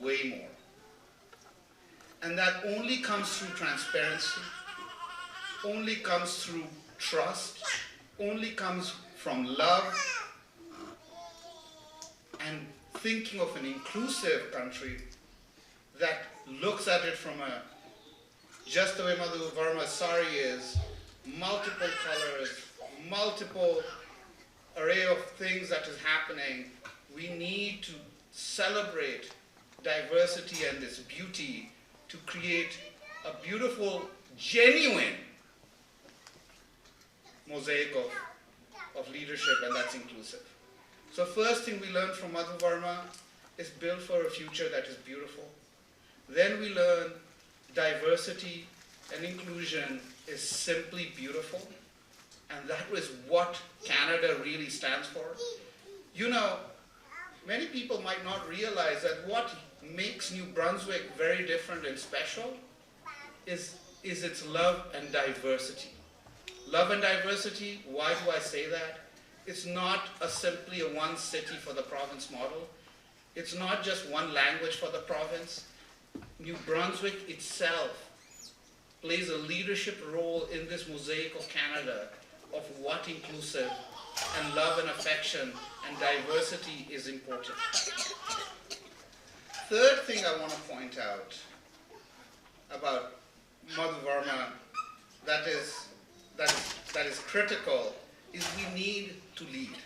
way more. And that only comes through transparency, only comes through trust, only comes from love, and thinking of an inclusive country that looks at it from just the way Madhu Verma's sari is, multiple colors, multiple array of things that is happening. We need to celebrate diversity and this beauty to create a beautiful, genuine mosaic of leadership, and that's inclusive. So first thing we learned from Madhu Verma is build for a future that is beautiful. Then we learn diversity and inclusion is simply beautiful, and that is what Canada really stands for. You know, many people might not realize that what makes New Brunswick very different and special is its love and diversity. Love and diversity, why do I say that? It's not simply a one city for the province model. It's not just one language for the province. New Brunswick itself plays a leadership role in this mosaic of Canada of what inclusive and love and affection and diversity is important. Third thing I want to point out about Madhu Varma that is critical is we need to lead.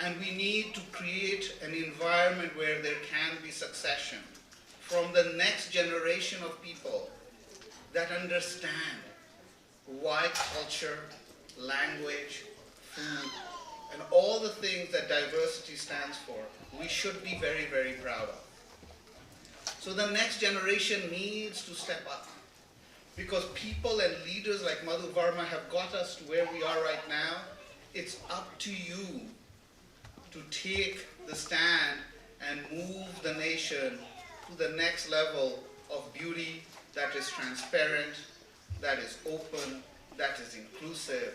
And we need to create an environment where there can be succession from the next generation of people that understand why culture, language, food, and all the things that diversity stands for, we should be very, very proud of. So the next generation needs to step up, because people and leaders like Madhu Varma have got us to where we are right now. It's up to you to take the stand and move the nation to the next level of beauty that is transparent, that is open, that is inclusive,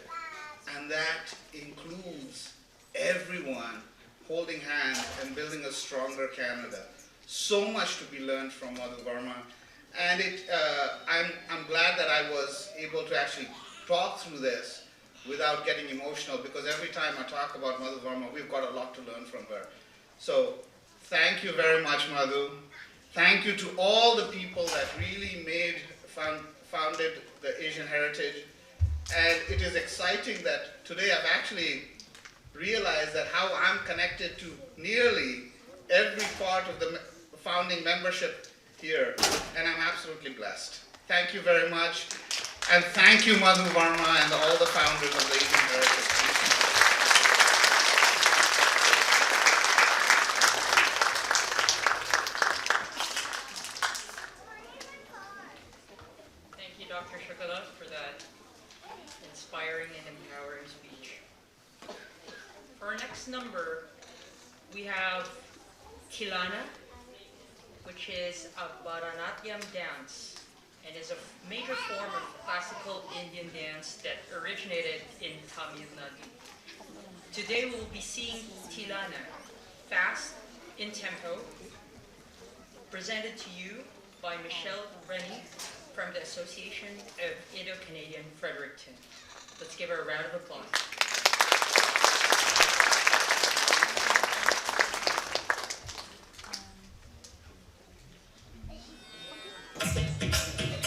and that includes everyone holding hands and building a stronger Canada. So much to be learned from Madhu Varma. And I'm glad that I was able to actually talk through this without getting emotional, because every time I talk about Madhu Varma, we've got a lot to learn from her. So thank you very much, Madhu. Thank you to all the people that really founded the Asian heritage. And it is exciting that today I've actually realized that how I'm connected to nearly every part of the founding membership here, and I'm absolutely blessed. Thank you very much, and thank you Madhu Varma and all the founders of the Asian Heritage. Thank you, Dr. Shukala, for that inspiring and empowering speech. For our next number, we have Kilana, which is a Bharatanatyam dance and is a major form of classical Indian dance that originated in Tamil Nadu. Today we will be seeing Tilana, fast in tempo, presented to you by Michelle Rennie from the Association of Indo-Canadian Fredericton. Let's give her a round of applause. Thank you.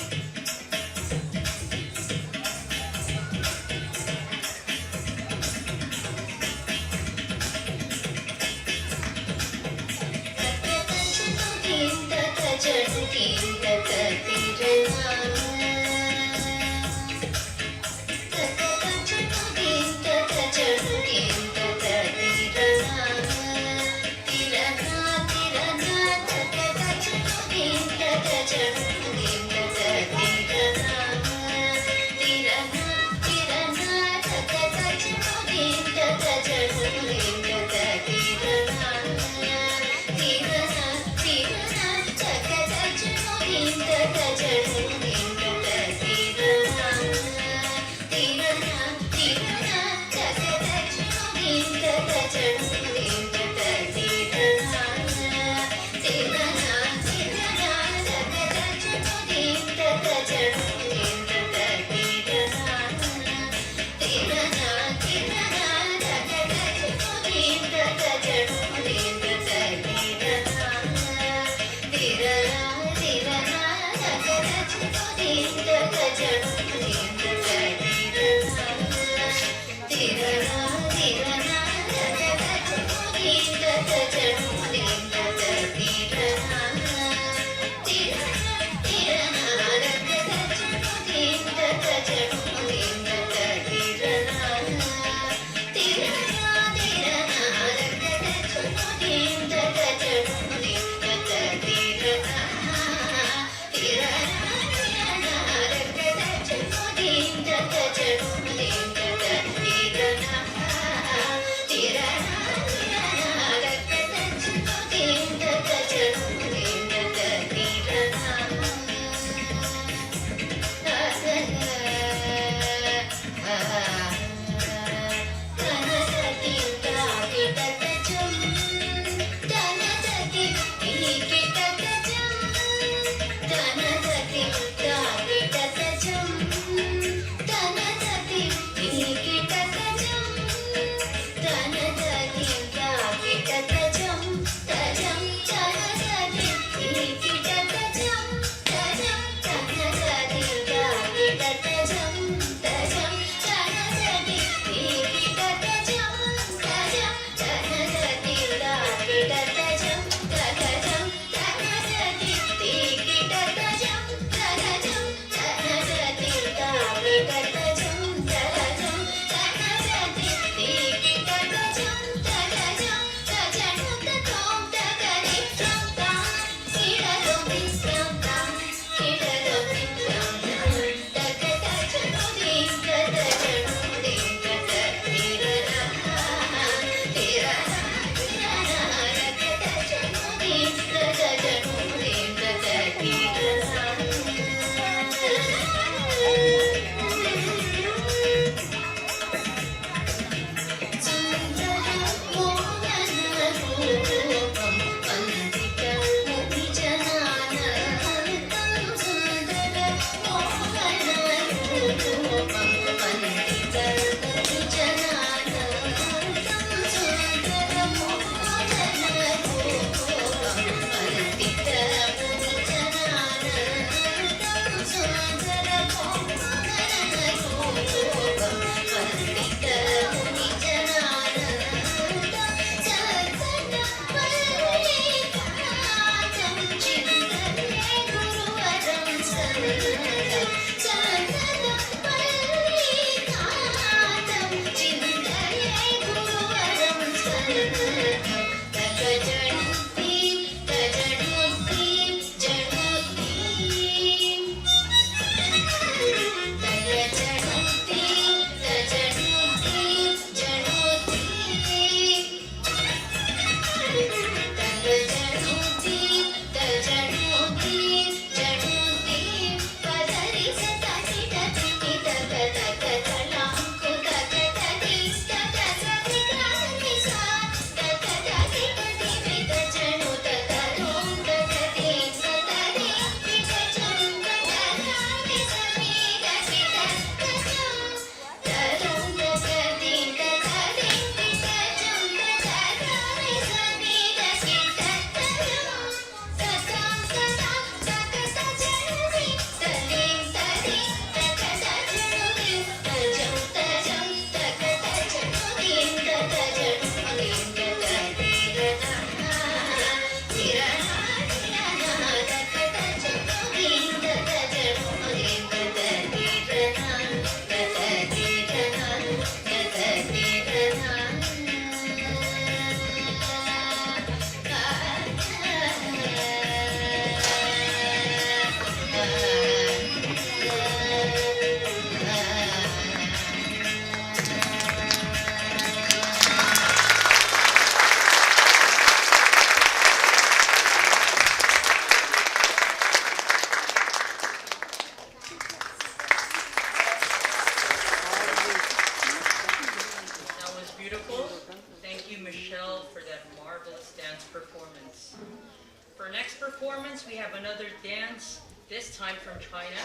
For our next performance, we have another dance, this time from China,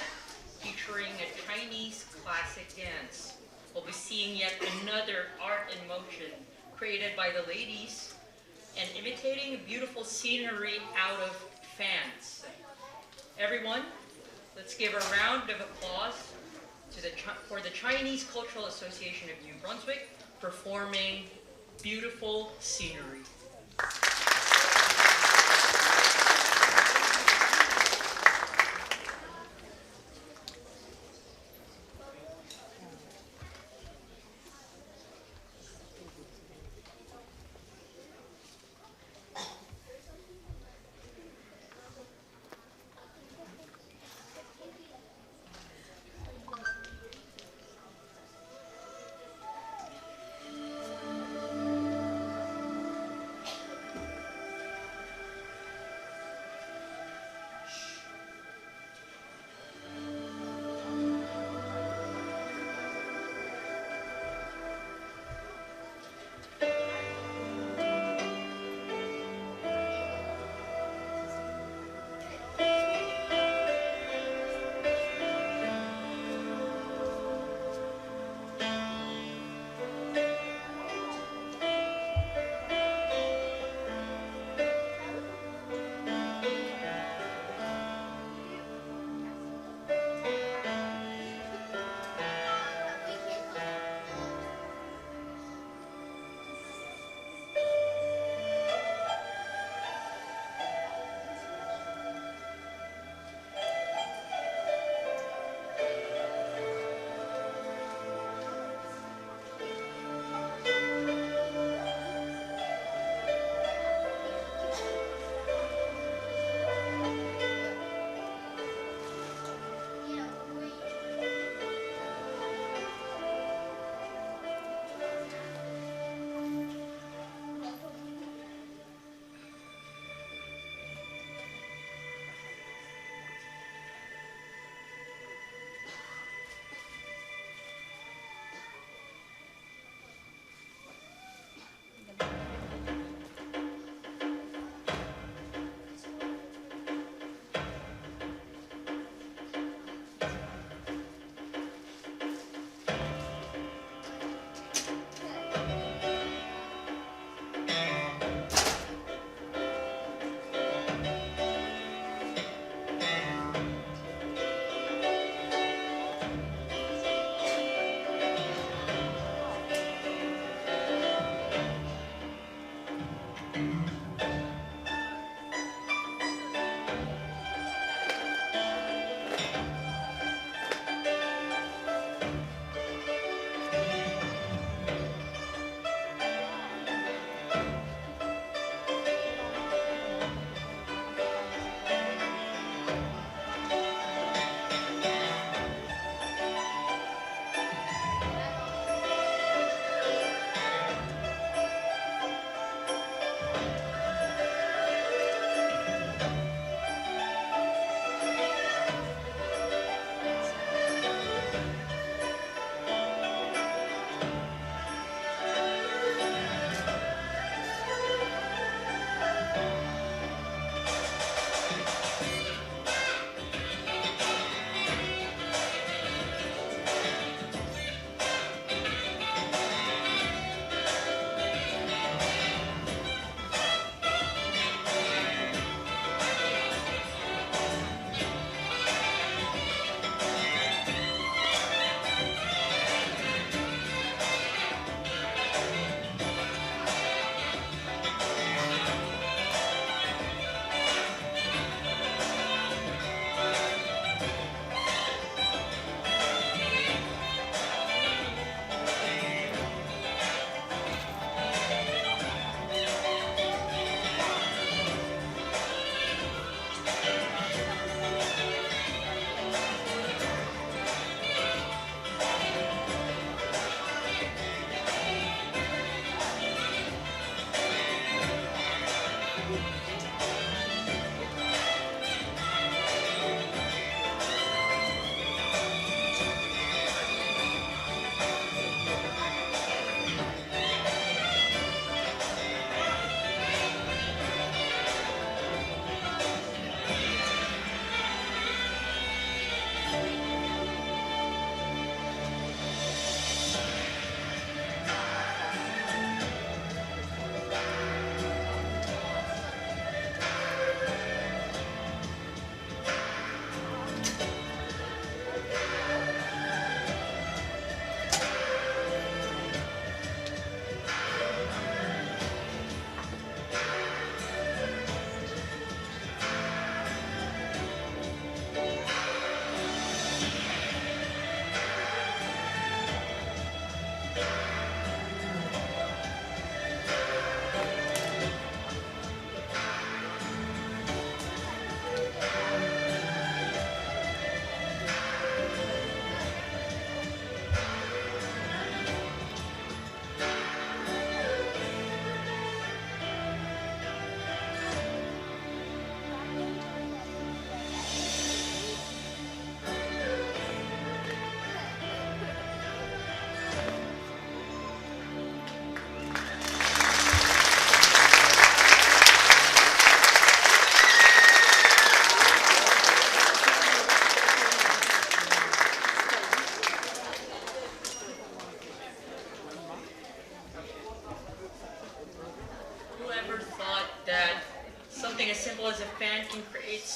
featuring a Chinese classic dance. We'll be seeing yet another art in motion created by the ladies and imitating beautiful scenery out of fans. Everyone, let's give a round of applause for the Chinese Cultural Association of New Brunswick performing beautiful scenery.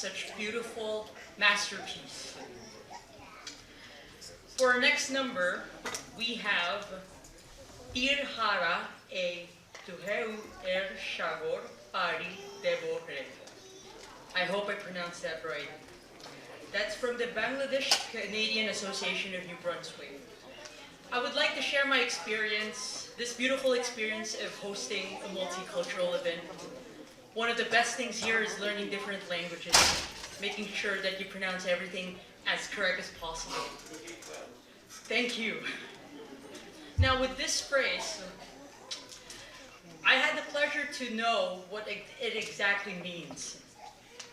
such beautiful masterpiece. For our next number, we have Irhara e Tuheu er Shagor Pari Debore. I hope I pronounced that right. That's from the Bangladesh Canadian Association of New Brunswick. I would like to share my experience, this beautiful experience of hosting a multicultural event. One of the best things here is learning different languages, making sure that you pronounce everything as correct as possible. Thank you. Now with this phrase, I had the pleasure to know what it exactly means.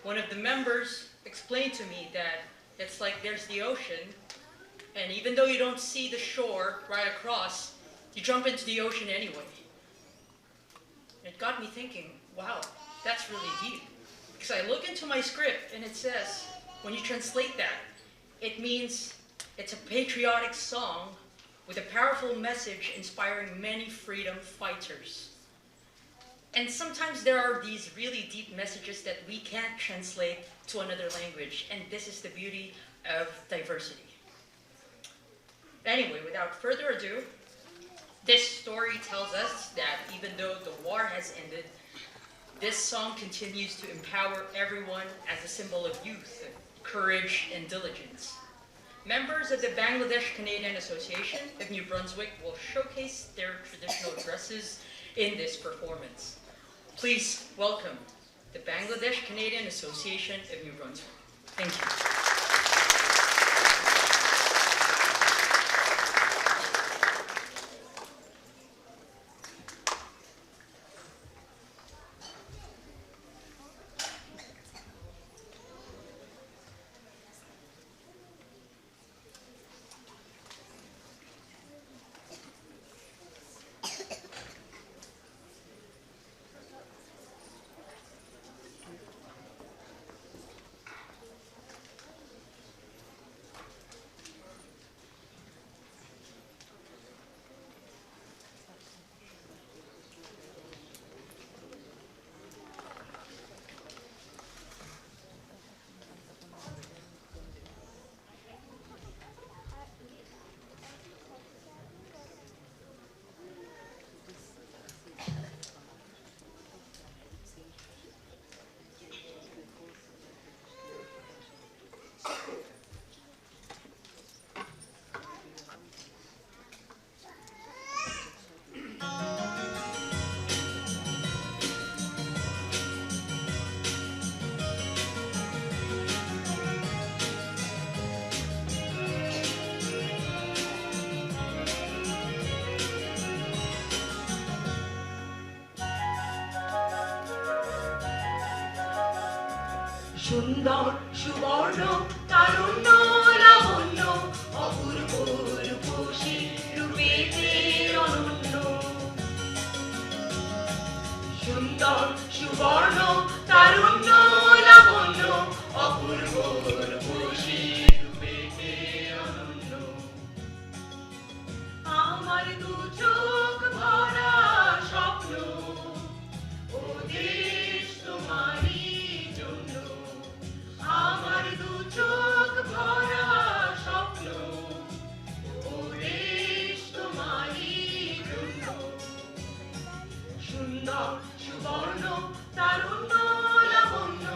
One of the members explained to me that it's like there's the ocean, and even though you don't see the shore right across, you jump into the ocean anyway. It got me thinking, wow, that's really deep. Because I look into my script and it says, when you translate that, it means it's a patriotic song with a powerful message inspiring many freedom fighters. And sometimes there are these really deep messages that we can't translate to another language, and this is the beauty of diversity. Anyway, without further ado, this story tells us that even though the war has ended, this song continues to empower everyone as a symbol of youth, courage, and diligence. Members of the Bangladesh Canadian Association of New Brunswick will showcase their traditional dresses in this performance. Please welcome the Bangladesh Canadian Association of New Brunswick. Thank you. সুন্দর সুবর্ণ তারুণ্য লাবণ্য অপূর্ব রূপসী রূপেতে অনন্য সুন্দর সুবর্ণ তারুণ্য লাবণ্য অপূর্ব রূপসী রূপেতে অনন্য আমার দু চোখ ভরা স্বপ্ন ও দেশ তোমারই জন্য আমার দু চোখ ভরা স্বপ্ন ও দেশ তোমারই জন্য সুন্দর সুবর্ণ তারুণ্য লাবণ্য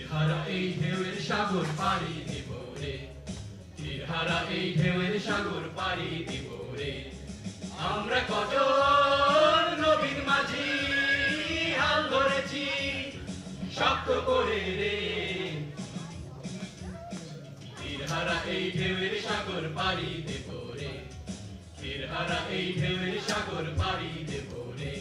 তীরহারা এই ঢেউয়ের সাগর পাড়ি দেব রে, তীরহারা এই ঢেউয়ের সাগর পাড়ি দেব রে। আমরা কজন নবীন মাঝি হাল ধরেছি শক্ত করে রে, তীরহারা এই ঢেউয়ের সাগর পাড়ি দেব রে, তীরহারা এই ঢেউয়ের সাগর পাড়ি দেব রে।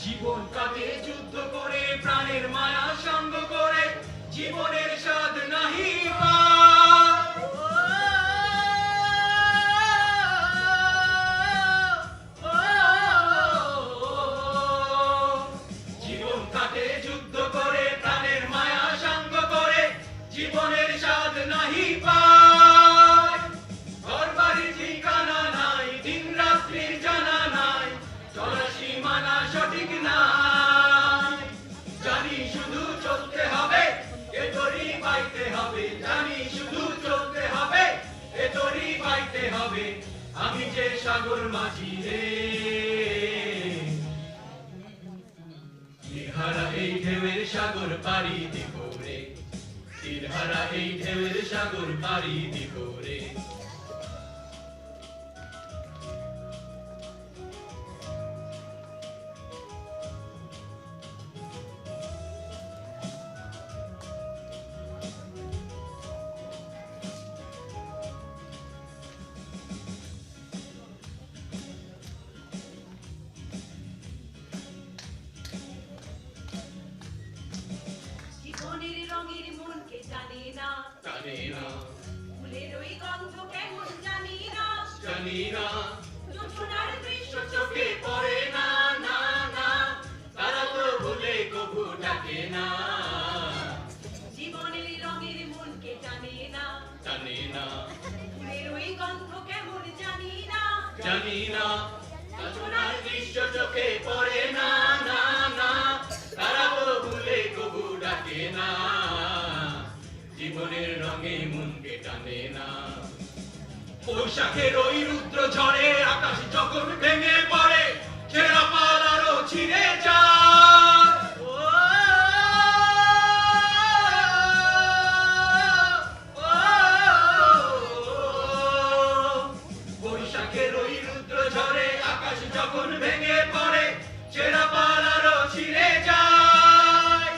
জীবন কাটে যুদ্ধ করে, প্রাণের মায়া সঙ্গ করে, জীবনের স্বাদ নাহি পায়। জীবন কাটে যুদ্ধ করে, প্রাণের মায়া সঙ্গ করে, জীবনের স্বাদ নাহি পায়। ঘর বাড়ি ঠিকানা নাই, দিন রাত্রির জানা নাই, চলার সীমানা সঠিক নাই। জানি শুধু চলতে হবে, এ তরি পাইতে হবে, জানি শুধু চলতে হবে, এ তরি পাইতে হবে। আমি যে সাগর মাঝি রে, তীরহারা এই ঢেউয়ের সাগর পাড়ি দেব রে, তীরহারা এই ঢেউয়ের সাগর পাড়ি দেব রে। জীবনের রঙের মনকে জানে না, জানি না, ফুলের ওই গন্ধ কেমন জানি না, জানি না, যোছনার দৃশ্য চোখে পড়ে না, না না, তারা তো ভুলে কবু ডাকে না। জীবনের রঙের মনকে জানে না, জানি না, ফুলের ওই গন্ধ কেমন জানি না, জানি না, যোছনার দৃশ্য চোখে পড়ে না, না না, তারা তো ভুলে কবু ডাকে না। জীবনের রঙে মনকে টানে না। বৈশাখের ওই রুদ্র ঝড়ে আকাশ যখন ভেঙে পড়ে, ছেঁড়া পাল আরো ছিঁড়ে যায়। ও, ও, বৈশাখের ওই রুদ্র ঝড়ে আকাশ যখন ভেঙে পড়ে, ছেঁড়া পাল আরো ছিঁড়ে যায়।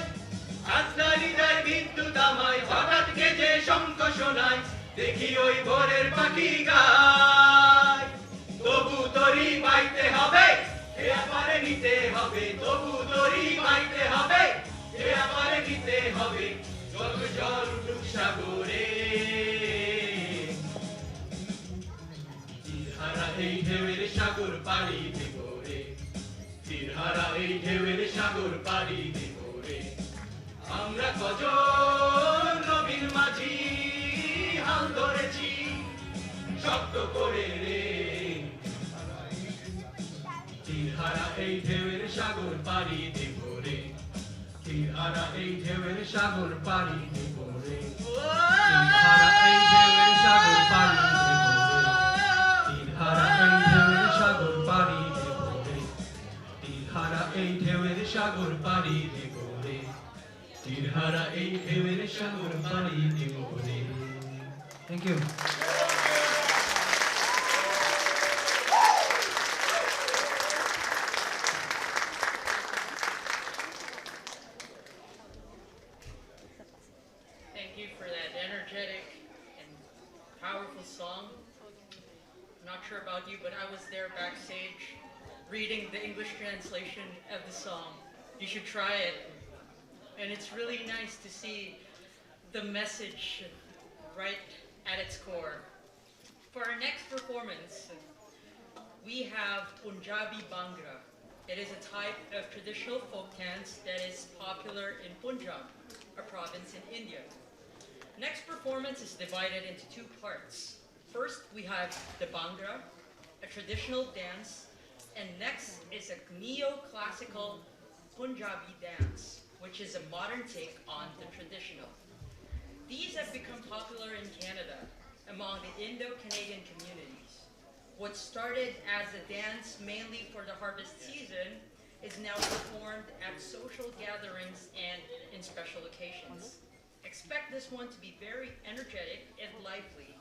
আজদারি যায় বিদ্যুৎ আমায়, হঠাৎ গেজে শঙ্খ শোনায়, দেখি ওই ভোরের পাখি গায়। তবু তরি পাইতে হবে, এ আপারে নিতে হবে, তবু তরি পাইতে হবে, এ আপারে নিতে হবে। জল জল উঠুক সাগরে, তীরহারা এই ঢেউয়ের সাগর পাড়ি দেব রে, তীরহারা এই ঢেউয়ের সাগর পাড়ি দেব রে। আমরা কজন নবীন মাঝি হাল ধরেছি শক্ত করে রে, তীরহারা এই ঢেউয়ের সাগর পাড়ি দেব রে, তীরহারা এই ঢেউয়ের সাগর পাড়ি দেব রে, তীরহারা এই ঢেউয়ের সাগর পাড়ি দেব রে, তীরহারা এই ঢেউয়ের সাগর পাড়ি দেব রে, তীরহারা এই ঢেউয়ের সাগর পাড়ি দেব রে, তীরহারা এই ঢেউয়ের সাগর পাড়ি দেব রে। Thank you. Thank you for that energetic and powerful song. I'm not sure about you, but I was there backstage reading the English translation of the song. You should try it. And it's really nice to see the message right at its core. For our next performance, we have Punjabi Bhangra. It is a type of traditional folk dance that is popular in Punjab, a province in India. Next performance is divided into two parts. First, we have the Bhangra, a traditional dance, and next is a neoclassical Punjabi dance, which is a modern take on the traditional. These have become popular in Canada among the Indo-Canadian communities. What started as a dance mainly for the harvest season is now performed at social gatherings and in special occasions. Expect this one to be very energetic and lively,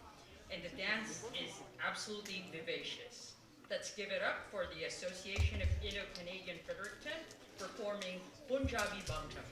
and the dance is absolutely vivacious. Let's give it up for the Association of Indo-Canadian Fredericton performing Punjabi Bhangra.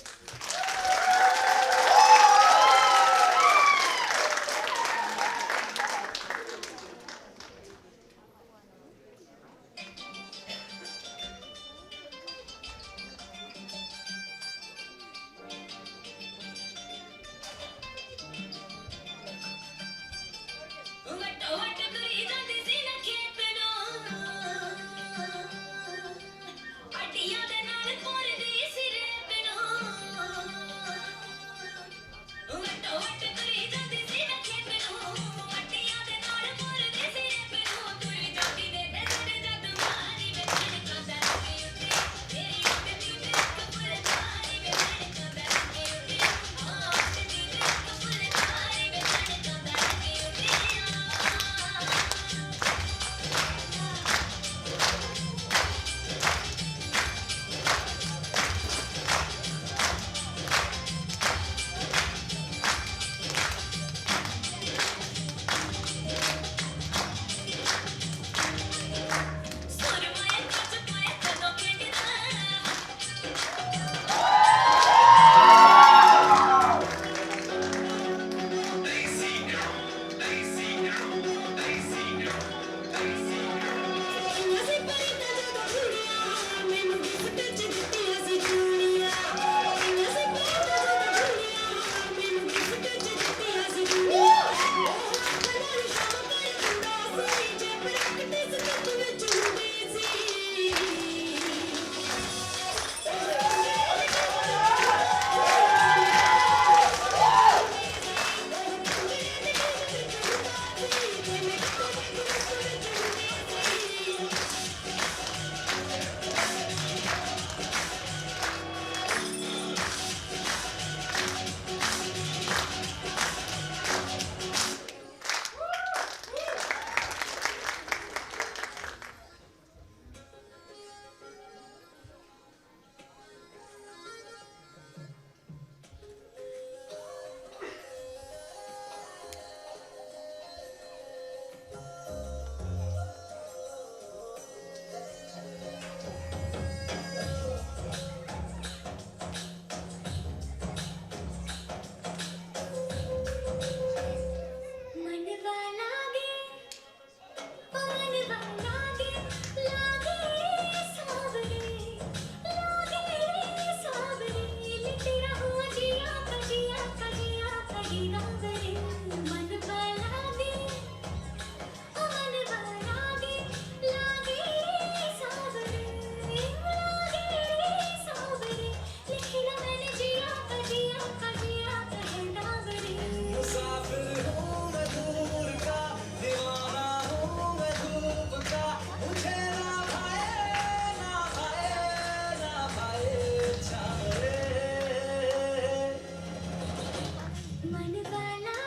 मन वाला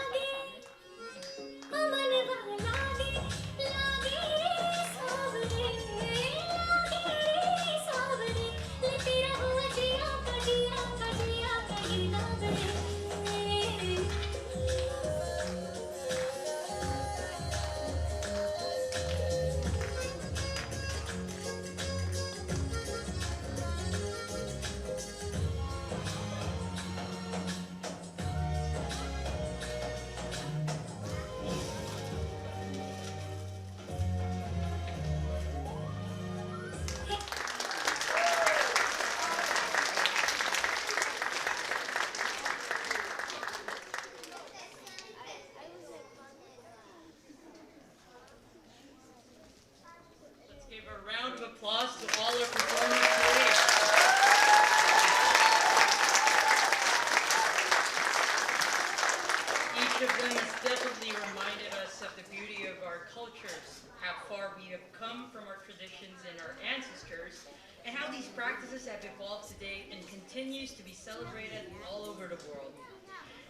event has definitely reminded us of the beauty of our cultures, how far we have come from our traditions and our ancestors, and how these practices have evolved today and continues to be celebrated all over the world.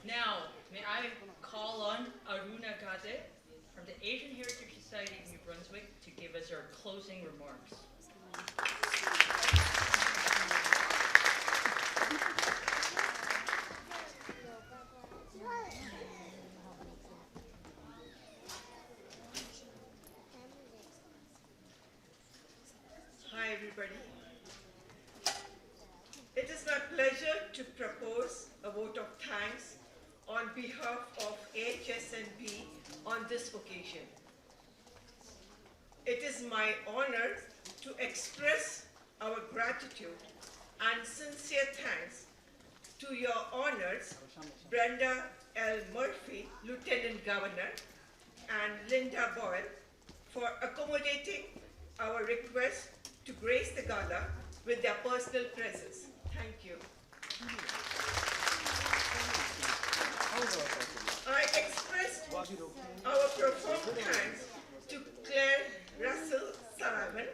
Now, may I call on Aruna Gade from the Asian Heritage Society of New Brunswick to give us our closing remarks. Hi everybody. It is my pleasure to propose a vote of thanks on behalf of AHSNB on this occasion. It is my honor to express our gratitude and sincere thanks to your honors, Brenda L. Murphy, Lieutenant Governor, and Linda Boyle for accommodating our request to grace the gala with their personal presence. Thank you. I expressed our profound thanks to Claire Russell Sullivan,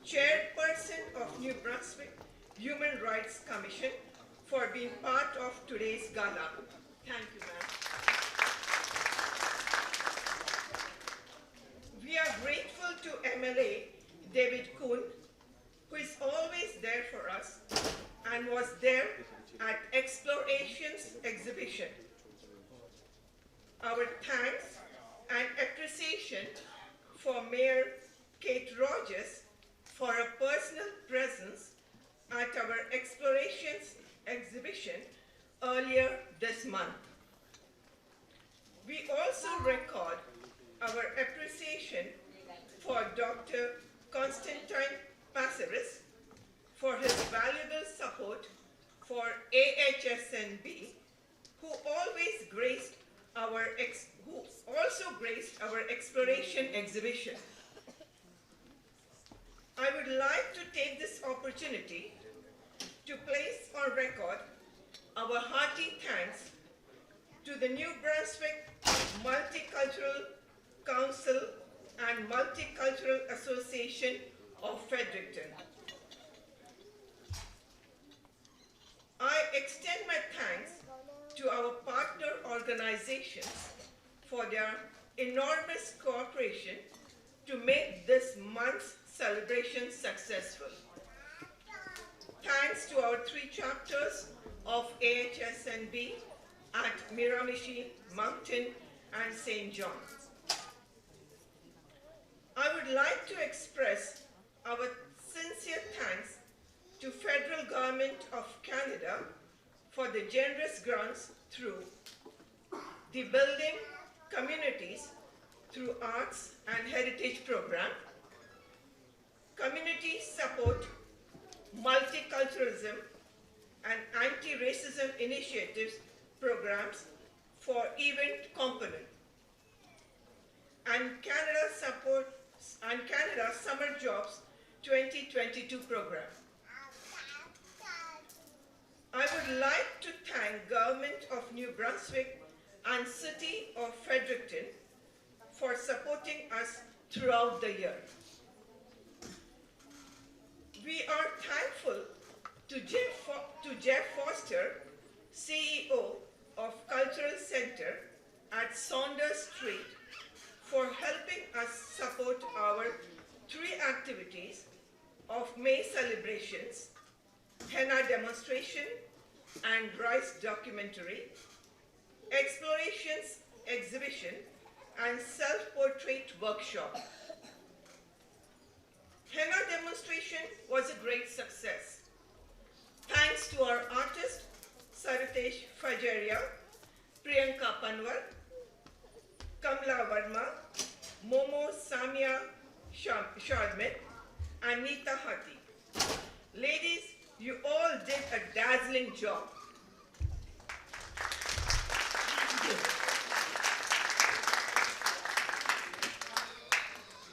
Chairperson of New Brunswick Human Rights Commission, for being part of today's gala. Thank you, ma'am. We are grateful to MLA David Kuhn, who is always there for us and was there at Explorations exhibition. Our thanks and appreciation for Mayor Kate Rogers for her personal presence at our Explorations exhibition earlier this month. We also record our appreciation for Dr. Constantine Passeris for his valuable support for AHSNB, who also graced our exploration exhibition. I would like to take this opportunity to place on record our hearty thanks to the New Brunswick Multicultural Council and Multicultural Association of Fredericton. I extend my thanks to our partner organizations for their enormous cooperation to make this month's celebration successful. Thanks to our 3 chapters of AHSNB at Miramichi, Moncton, and St. John. I would like to express our sincere thanks to Federal Government of Canada for the generous grants through the Building Communities through Arts and Heritage Program, Community Support, Multiculturalism and Anti-Racism Initiatives programs for event component, and Canada Summer Jobs 2022 program. I would like to thank Government of New Brunswick and City of Fredericton for supporting us throughout the year. We are thankful to Jeff Foster, CEO of Cultural Center at Saunders Street, for helping us support our 3 activities of May celebrations, henna demonstration and rice documentary, explorations exhibition, and self-portrait workshop. Henna demonstration was a great success. Thanks to our artists, Saritesh Fajaria, Priyanka Panwar, Kamla Verma, Momo Samia Sharmit, and Neeta Hati. Ladies, you all did a dazzling job.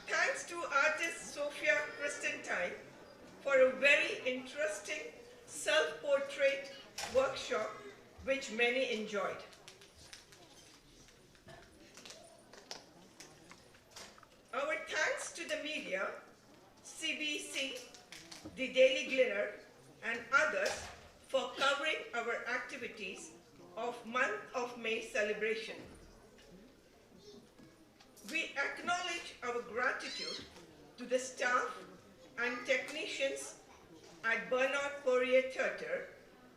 Thanks to artist Sophia Christentine for a very interesting self-portrait workshop which many enjoyed. the Daily Gleaner, and others for covering our activities of month of May celebration. We acknowledge our gratitude to the staff and technicians at Bernard Poirier Theatre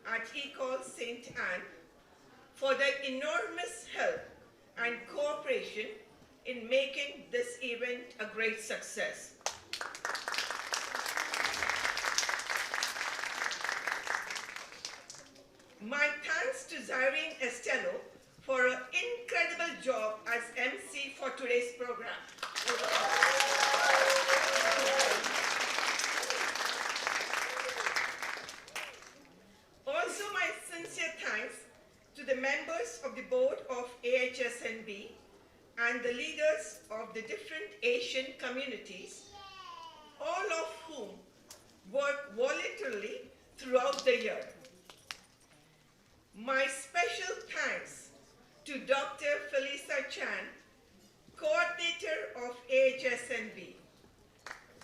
at Ecole St. Anne for their enormous help and cooperation in making this event a great success. My thanks to Zyrene Estelo for an incredible job as MC for today's program. Also, my sincere thanks to the members of the board of AHSNB and the leaders of the different Asian communities, all of whom work voluntarily throughout the year. My special thanks to Dr. Felisa Chan, coordinator of AHSNB.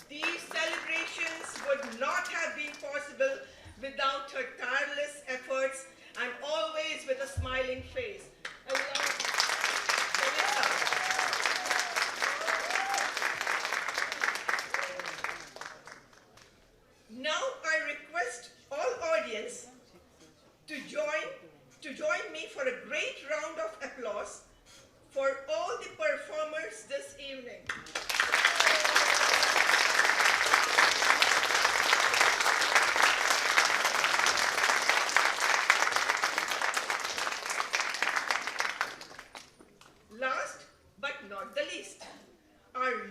These celebrations would not have been possible without her tireless efforts and always with a smiling face. I love Felisa. Now I request all audience to join me for a great round of applause for all the performers this evening. Last but not the least, our